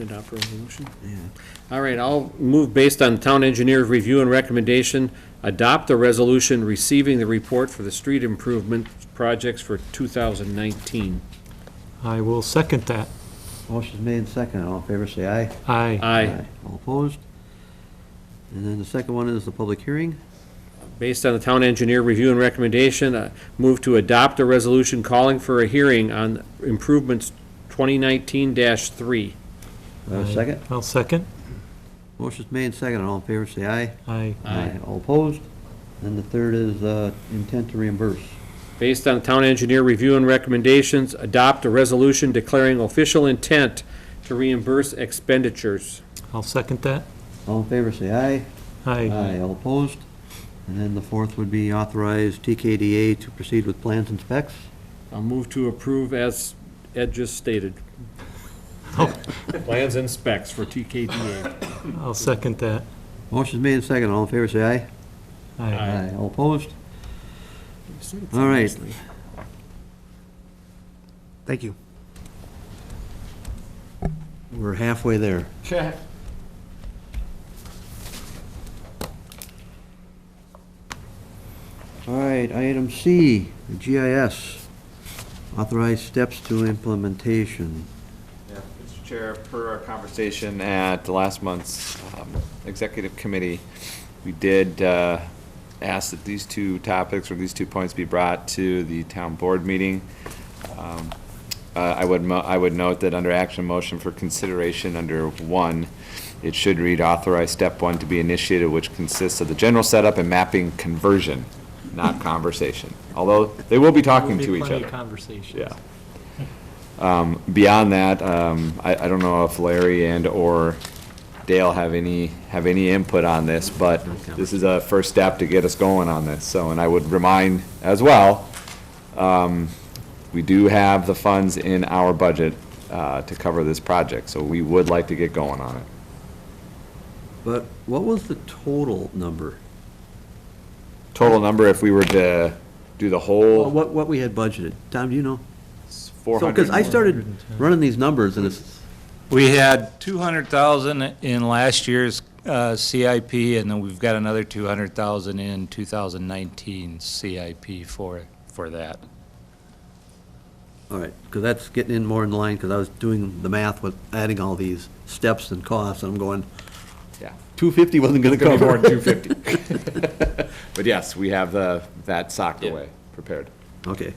Adopt resolution? yeah, All right, I'll move based on town engineer's review and recommendation, adopt a resolution receiving the report for the street improvement projects for 2019. I will second that. motion's made and seconded. All in favor, say aye. Aye. Aye. All opposed? And then the second one is the public hearing. Based on the town engineer review and recommendation, move to adopt a resolution calling for a hearing on improvements 2019-3. Do I have a second? I'll second. Motion's made and seconded. All in favor, say aye. Aye. All opposed? And the third is intent to reimburse. Based on town engineer review and recommendations, adopt a resolution declaring official intent to reimburse expenditures. I'll second that. All in favor, say aye. Aye. All opposed? And then the fourth would be authorize TKDA to proceed with plans and specs. I'll move to approve as Ed just stated. Plans and specs for TKDA. I'll second that. Motion's made and seconded. All in favor, say aye. Aye. All opposed? All right. Thank you. We're halfway there. All right, item C, the GIS. Authorized steps to implementation. Yeah, Mr. Chair, per our conversation at the last month's executive committee, we did ask that these 2 topics or these 2 points be brought to the town board meeting. I would note that under action motion for consideration under 1, it should read authorize step 1 to be initiated, which consists of the general setup and mapping conversion, not conversation. Although they will be talking to each Plenty other. of conversations. Yeah. Beyond that, I don't know if Larry and/or Dale have any input on this, but this is a first step to get us going on this. So, and I would remind as well, we do have the funds in our budget to cover this project, so we would like to get going on it. But what was the total number? Total number, if we were to do the Well, whole what we had budgeted? Tom, do you know? 400. Because I started running these numbers and it's, We had 200,000 in last year's CIP, and then we've got another 200,000 in 2019 CIP for that. all right, because that's getting in more in line, because I was doing the math with adding all these steps and costs, and I'm going, Yeah. 250 wasn't going It's to gonna be cover. more than 250. But yes, we have that socked Yeah. away, prepared. Okay.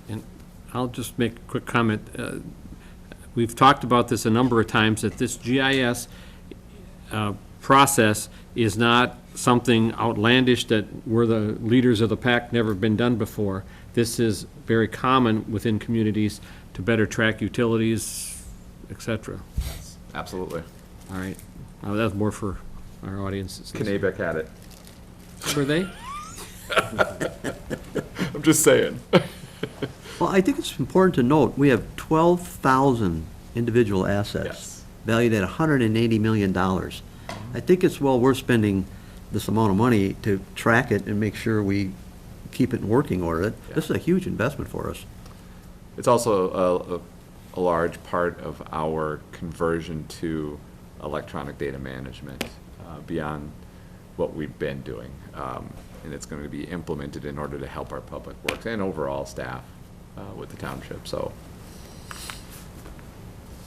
And I'll just make a quick comment. We've talked about this a number of times, that this GIS process is not something outlandish that we're the leaders of the pack, never been done before. This is very common within communities to better track utilities, et cetera. Absolutely. All right. That's more for our audiences. Knabeck had it. Were they? I'm just saying. Well, I think it's important to note, we have 12,000 individual assets Yes. valued at $180 million. I think it's well worth spending this amount of money to track it and make sure we keep it in working order. This is a huge investment for us. It's also a large part of our conversion to electronic data management beyond what we've been doing. And it's going to be implemented in order to help our public works and overall staff with the township, so.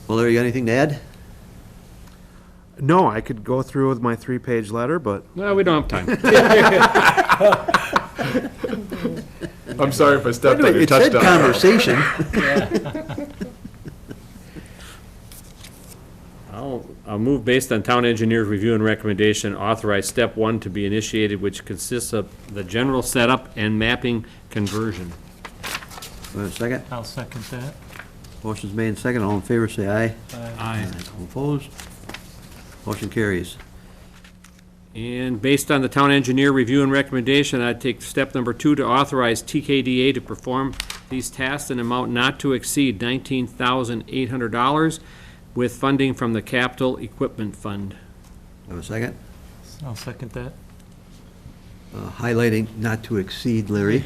Well, there, you got anything to add? No, I could go through with my 3-page letter, but No, we don't have time. I'm sorry if I stepped on your It said touchdown. conversation. I'll move based on town engineer's review and recommendation, authorize step 1 to be initiated, which consists of the general setup and mapping conversion. Wait a second. I'll second that. Motion's made and second. All in favor, say aye. Aye. All opposed? Motion carries. And based on the town engineer review and recommendation, I'd take step number 2 to authorize TKDA to perform these tasks in amount not to exceed $19,800 with funding from the Capital Equipment Fund. Have a second? I'll second that. Highlighting not to exceed, Larry.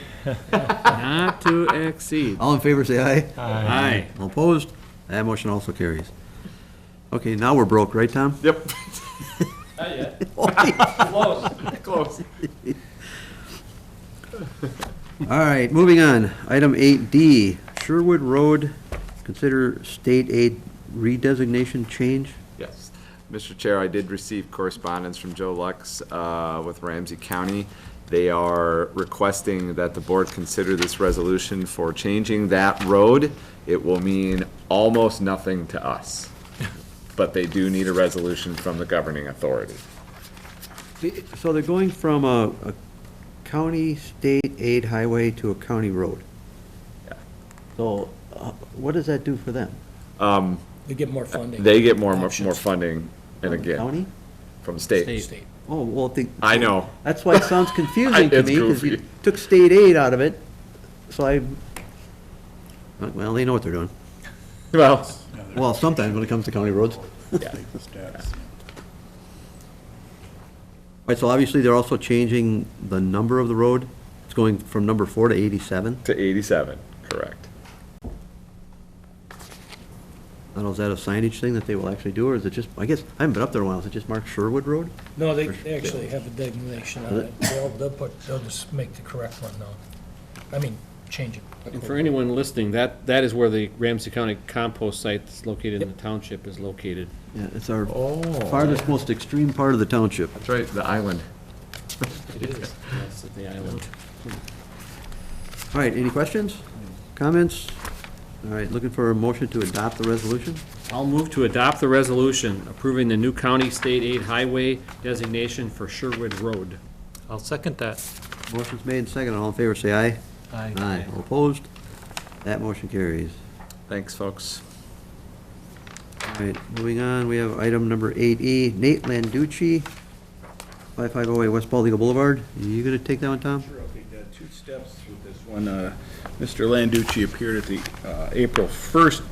Not to exceed. All in favor, say aye. Aye. All opposed? That motion also carries. Okay, now we're broke, right, Tom? Yep. Not yet. Close. Close. All right, moving on. Item 8D, Sherwood Road, consider state aid redesignation change. Yes. Mr. Chair, I did receive correspondence from Joe Lux with Ramsey County. They are requesting that the board consider this resolution for changing that road. It will mean almost nothing to us, but they do need a resolution from the governing authority. So they're going from a county state aid highway to a county road. Yeah. So what does that do for them? They get more funding. They get more Options. funding, and again, County? from state. State. Oh, well, I know. that's why it sounds confusing to It's me, because you goofy. took state aid out of it, so well, they know what they're doing. Well, Well, sometimes when it comes to county roads. Right, so obviously they're also changing the number of the road. It's going from number 4 to 87. to 87, correct. I don't know, is that a signage thing that they will actually do, or is it just, I guess, I haven't been up there in a while, is it just marked Sherwood Road? No, they actually have a designation on it. They'll just make the correct one now. I mean, change it. And for anyone listening, that is where the Ramsey County compost site that's located in the township is located. Yeah, it's our farthest, most extreme part of the township. That's right, the island. It is. Yes, at the island. All right, any questions, comments? All right, looking for a motion to adopt the resolution? I'll move to adopt the resolution approving the new county state aid highway designation for Sherwood Road. I'll second that. Motion's made and seconded. All in favor, say aye. Aye. Aye. All opposed? That motion carries. Thanks, folks. All right, moving on, we have item number 8E, Nate Landucci, 5508 West Bald Eagle Boulevard. You gonna take that one, Tom? Sure, I'll take that. 2 steps with this one. Mr. Landucci appeared at the April 1st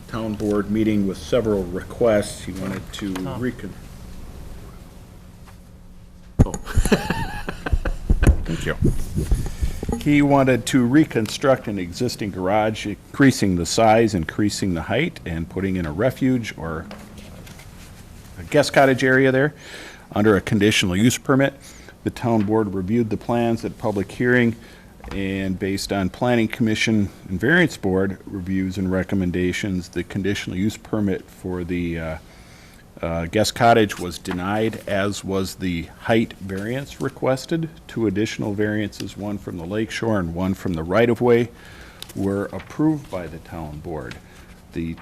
town board meeting with several requests. He wanted to Thank you. He wanted to reconstruct an existing garage, increasing the size, increasing the height, and putting in a refuge or a guest cottage area there under a conditional use permit. The town board reviewed the plans at public hearing, and based on planning commission and variance board reviews and recommendations, the conditional use permit for the guest cottage was denied, as was the height variance requested. 2 additional variances, one from the lake shore and one from the right-of-way, were approved by the town board. The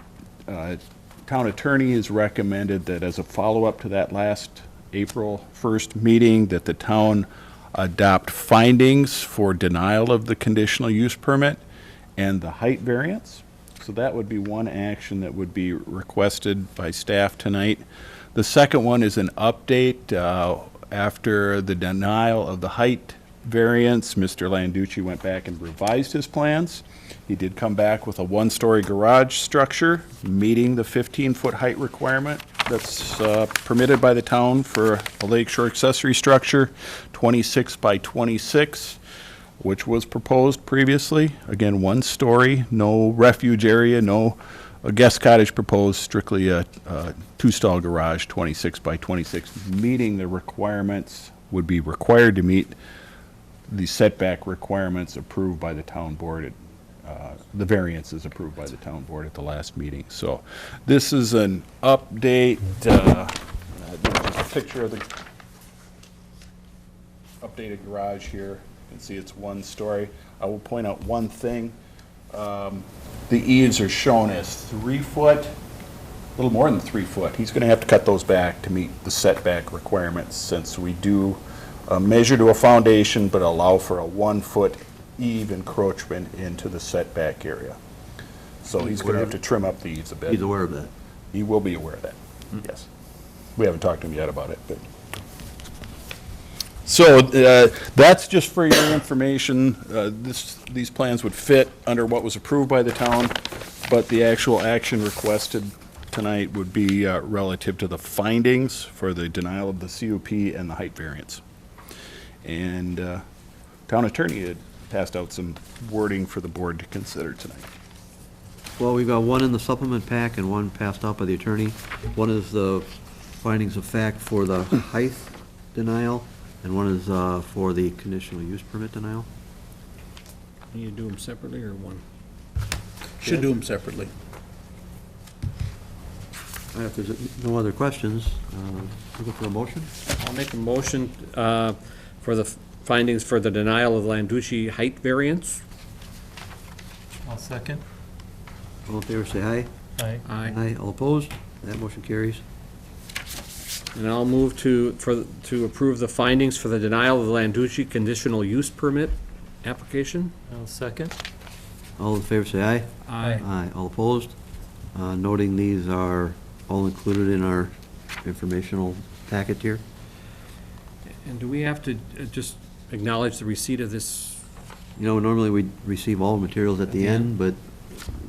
town attorney has recommended that as a follow-up to that last April 1st meeting, that the town adopt findings for denial of the conditional use permit and the height variance. So that would be one action that would be requested by staff tonight. The second one is an update. After the denial of the height variance, Mr. Landucci went back and revised his plans. He did come back with a 1-story garage structure, meeting the 15-foot height requirement that's permitted by the town for a lakeshore accessory structure, 26 by 26. Which was proposed previously. Again, 1 story, no refuge area, no guest cottage proposed, strictly a 2-stall garage, 26 by 26. Meeting the requirements, would be required to meet the setback requirements approved by the town board, the variances approved by the town board at the last meeting. So this is an update, just a picture of the updated garage here. You can see it's 1 story. I will point out one thing. The eaves are shown as 3 foot, a little more than 3 foot. He's going to have to cut those back to meet the setback requirements, since we do measure to a foundation but allow for a 1-foot eave encroachment into the setback area. So he's going to have to trim up the eaves a bit. He's aware of that. He will be aware of that, yes. We haven't talked to him yet about it, but. So, that's just for your information. These plans would fit under what was approved by the town, but the actual action requested tonight would be relative to the findings for the denial of the CUP and the height variance. And town attorney had passed out some wording for the board to consider tonight. Well, we've got one in the supplement pack and one passed out by the attorney. One is the findings of fact for the height denial, and one is for the conditional use permit denial. Can you do them separately or one? Should do them separately. All right, if there's no other questions, looking for a motion? I'll make a motion for the findings for the denial of Landucci height variance. I'll second. All in favor, say aye. Aye. Aye, all opposed? That motion carries. And I'll move to approve the findings for the denial of the Landucci conditional use permit application. I'll second. All in favor, say aye. Aye. Aye, all opposed? Noting these are all included in our informational packet here. And do we have to just acknowledge the receipt of this? You know, normally we receive all materials at the end, but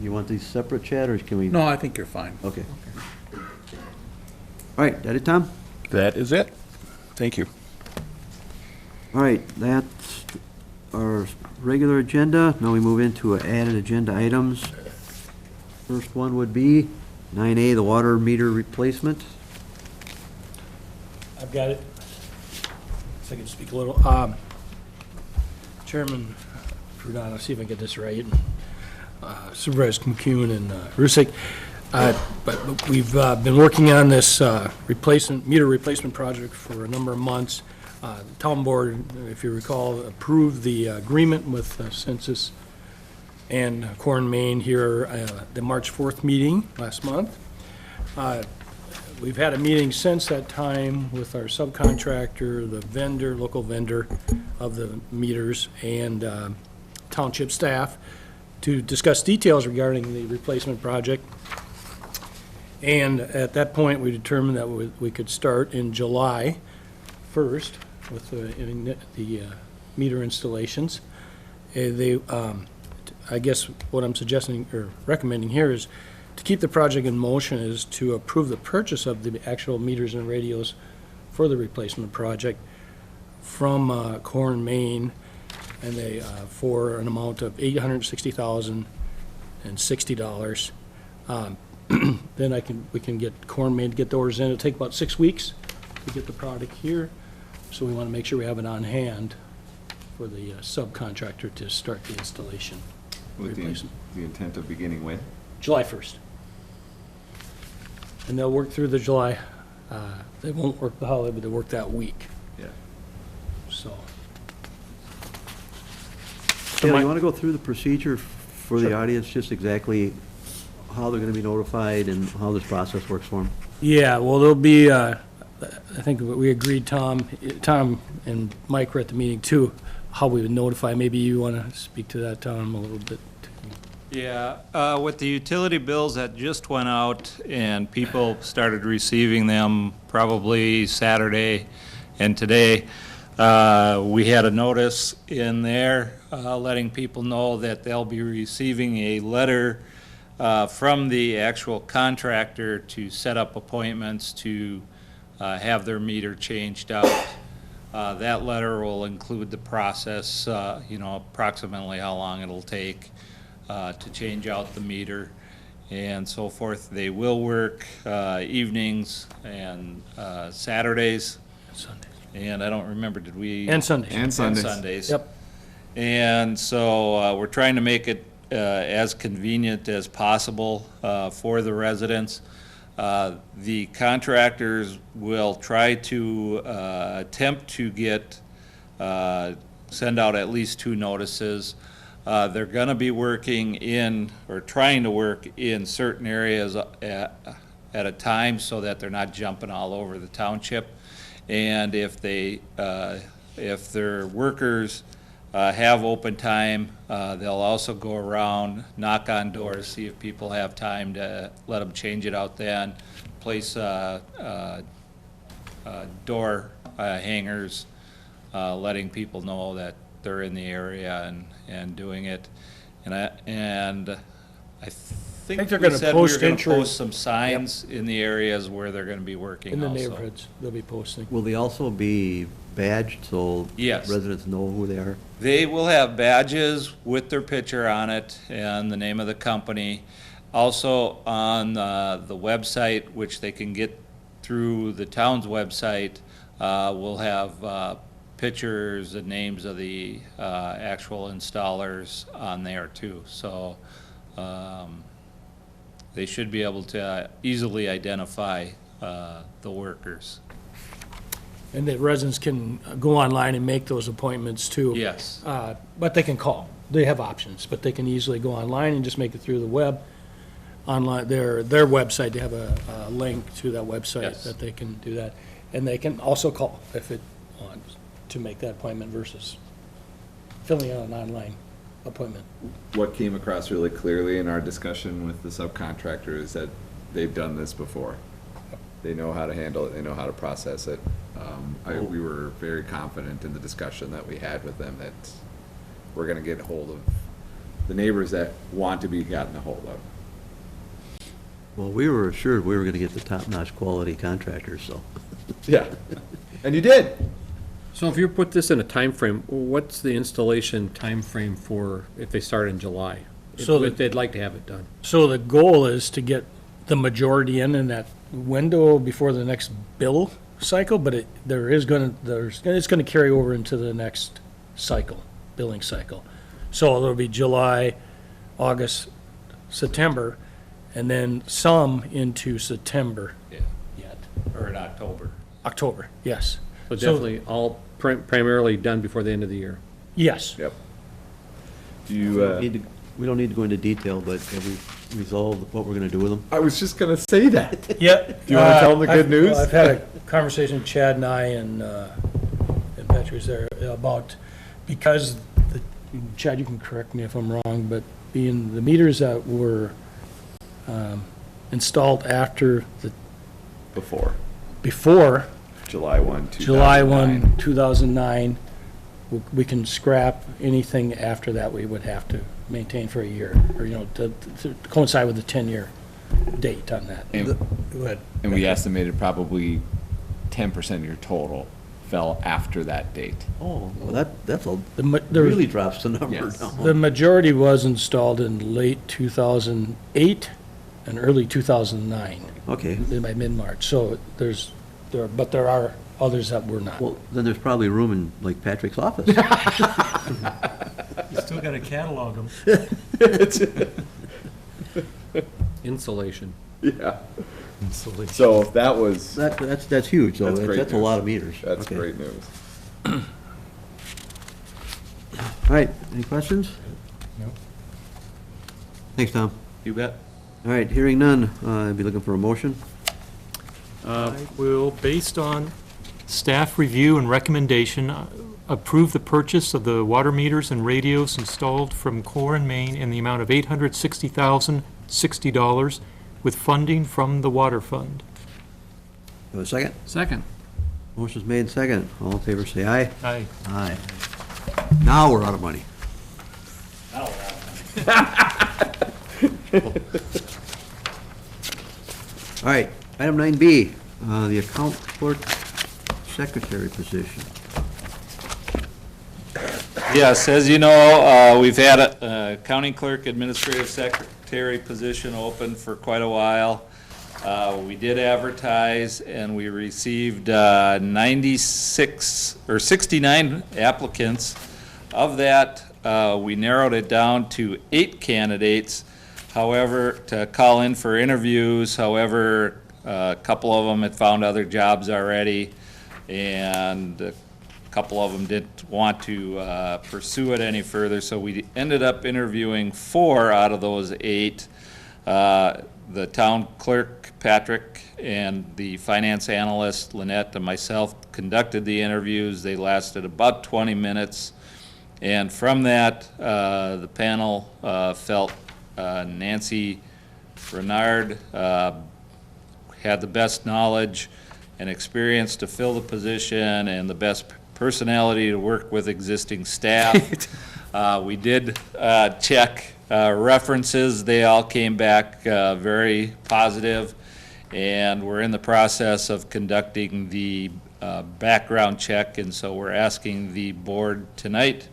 you want these separate, Chad, or can we? No, I think you're fine. Okay. All right, that it, Tom? That is it. Thank you. All right, that's our regular agenda. Now we move into added agenda items. First one would be 9A, the water meter replacement. I've got it. If I could speak a little. Chairman Prudon, I'll see if I get this right. Supervisor McCune and Rusick. But we've been working on this meter replacement project for a number of months. The town board, if you recall, approved the agreement with Census and Core and Main here the March 4th meeting last month. We've had a meeting since that time with our subcontractor, the vendor, local vendor of the meters, and township staff to discuss details regarding the replacement project. And at that point, we determined that we could start in July 1st with the meter installations. I guess what I'm suggesting or recommending here is to keep the project in motion is to approve the purchase of the actual meters and radios for the replacement project from Core and Main, and they for an amount of $860,060. Then we can get Core and Main to get the orders in. It'll take about 6 weeks to get the product here, so we want to make sure we have it on hand for the subcontractor to start the installation. With the intent of beginning when? July 1st. And they'll work through the July, they won't work the holiday, but they'll work that week, Yeah. so. Kelly, you want to go through the procedure for the audience, just exactly how they're going to be notified and how this process works for them? Yeah, well, there'll be, I think we agreed, Tom and Mike were at the meeting too, how we would notify. Maybe you want to speak to that, Tom, a little bit. Yeah, with the utility bills that just went out and people started receiving them probably Saturday and today, we had a notice in there letting people know that they'll be receiving a letter from the actual contractor to set up appointments to have their meter changed out. That letter will include the process, approximately how long it'll take to change out the meter and so forth. They will work evenings and Saturdays. Sundays. And I don't remember, did we? And Sundays. And Sundays. And Sundays. Yep. And so we're trying to make it as convenient as possible for the residents. The contractors will try to attempt to send out at least 2 notices. They're going to be working trying to work in certain areas at a time so that they're not jumping all over the township. And if their workers have open time, they'll also go around, knock on doors, see if people have time to let them change it out then, place door hangers, letting people know that they're in the area and doing it. And I think they're we gonna said we were post gonna entry- post some signs in the areas where they're gonna be working In the also. neighborhoods, they'll be posting. Will they also be badged so Yes. residents know who they are? They will have badges with their picture on it and the name of the company. Also on the website, which they can get through the town's website, we'll have pictures and names of the actual installers on there too. So they should be able to easily identify the workers. And the residents can go online and make those appointments too. Yes. But they can call. They have options, but they can easily go online and just make it through the web. Online, their website, they have a link to that website Yes. that they can do that. And they can also call if it wants to make that appointment versus filling out an online appointment. What came across really clearly in our discussion with the subcontractor is that they've done this before. They know how to handle it, they know how to process it. We were very confident in the discussion that we had with them that we're gonna get hold of the neighbors that want to be gotten a hold of. Well, we were assured we were gonna get the top-notch quality contractors, so. Yeah, and you did. So if you put this in a time frame, what's the installation time frame for if they start in July? So If they'd like to have it done. So the goal is to get the majority in that window before the next bill cycle, but it's gonna carry over into the next cycle, billing cycle. So it'll be July, August, September, and then some into September Yeah. yet. Or in October. October, yes. So definitely all primarily done before the end of the year. Yes. Yep. Do We you, don't need to- we don't need to go into detail, but have we resolved what we're gonna do with them? I was just gonna say that. Yeah. Do you wanna tell them the good news? I've had a conversation with Chad and I and Patrick was there about, because, Chad, you can correct me if I'm wrong, but being the meters that were installed after before July 1, 2009. July 1, 2009, we can scrap anything after that we would have to maintain for a year, or, to coincide with the 10-year date on that. And- Go ahead. And we estimated probably 10% of your total fell after that date. Oh, well, that's The really drops the number Yes. down. The majority was installed in late 2008 and early 2009, Okay, by mid-March. So but there are others that were not. well, then there's probably room in, like, Patrick's office. You still gotta catalog them. Insulation. Yeah. So that was, That's huge, though. That's great That's a news. lot of meters. that's Okay. great news. All right, any questions? No. Thanks, Tom. You bet. All right, hearing none, I'd be looking for a motion. I will, based on staff review and recommendation, approve the purchase of the water meters and radios installed from Core and Main in the amount of $860,060 with funding from the water fund. Have a second? Second. Motion's made second. All in favor, say aye. Aye. Aye. Now we're out of money. All right, item 9B, the account clerk secretary position. Yes, as you know, we've had a county clerk administrative secretary position open for quite a while. We did advertise and we received 96 or 69 applicants. Of that, we narrowed it down to 8 candidates. However, to call in for interviews, however, a couple of them had found other jobs already, and a couple of them didn't want to pursue it any further, so we ended up interviewing 4 out of those 8. The town clerk, Patrick, and the finance analyst, Lynette, and myself conducted the interviews. They lasted about 20 minutes, and from that, the panel felt Nancy Renard had the best knowledge and experience to fill the position and the best personality to work with existing staff. We did check references. They all came back very positive, and we're in the process of conducting the background check, and so we're asking the board tonight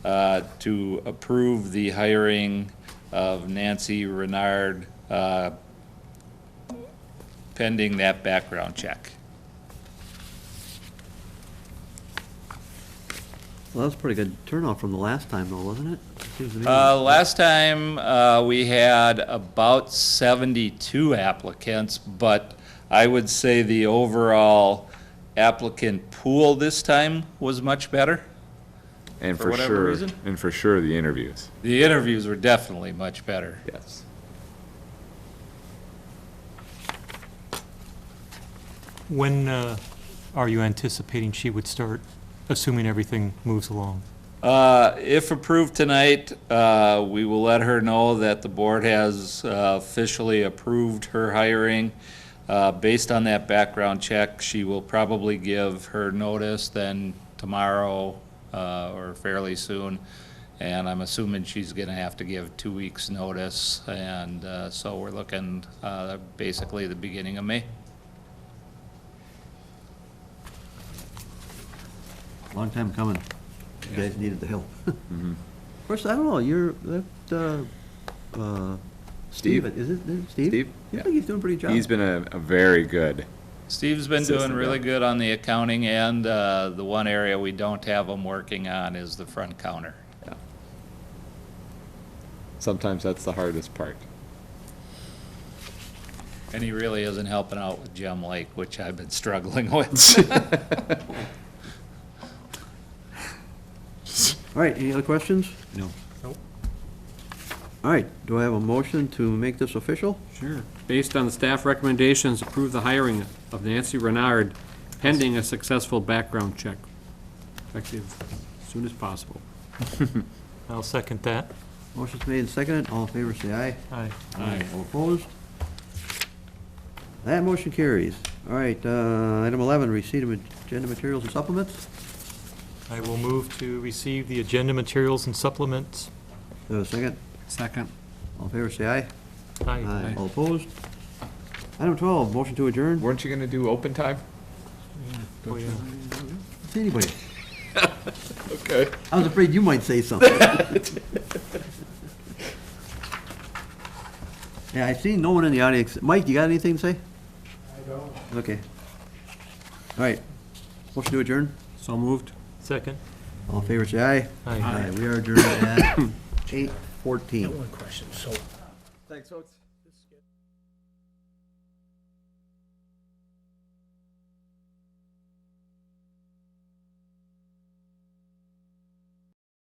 to approve the hiring of Nancy Renard pending that background check. Well, that was a pretty good turnout from the last time though, wasn't it? Seems to me. Last time, we had about 72 applicants, but I would say the overall applicant pool this time was much better. And For for whatever sure, reason? and for sure, the interviews. The interviews were definitely much better. Yes. When are you anticipating she would start, assuming everything moves along? If approved tonight, we will let her know that the board has officially approved her hiring. Based on that background check, she will probably give her notice then tomorrow or fairly soon. And I'm assuming she's gonna have to give 2 weeks' notice, and so we're looking basically the beginning of May. Long time coming. You guys needed the help. Of course, I don't know, you're, Steve? Is it Steve? Steve? I think he's doing a pretty job. He's been a very good. Steve's been doing Assistant, really yeah. good on the accounting, and the one area we don't have him working on is the front counter. Sometimes that's the hardest part. And he really isn't helping out with Gem Lake, which I've been struggling with. All right, any other questions? No. Nope. All right, do I have a motion to make this official? Sure. Based on the staff recommendations, approve the hiring of Nancy Renard pending a successful background check, effective as soon as possible. I'll second that. Motion's made and seconded, all in favor say aye. Aye. Aye. All opposed? That motion carries. All right, item 11, receipt of agenda materials and supplements. I will move to receive the agenda materials and supplements. Do I have a second? Second. All in favor say aye. Aye. All opposed? Item 12, motion to adjourn. Weren't you gonna do open time? Oh, yeah. See anybody? Okay. I was afraid you might say something. Yeah, I see no one in the audience. Mike, you got anything to say? I don't. Okay. All right. Motion to adjourn. So moved. Second? All in favor, say aye. Aye. We are adjourned at 8:14. One question, so Thanks, folks.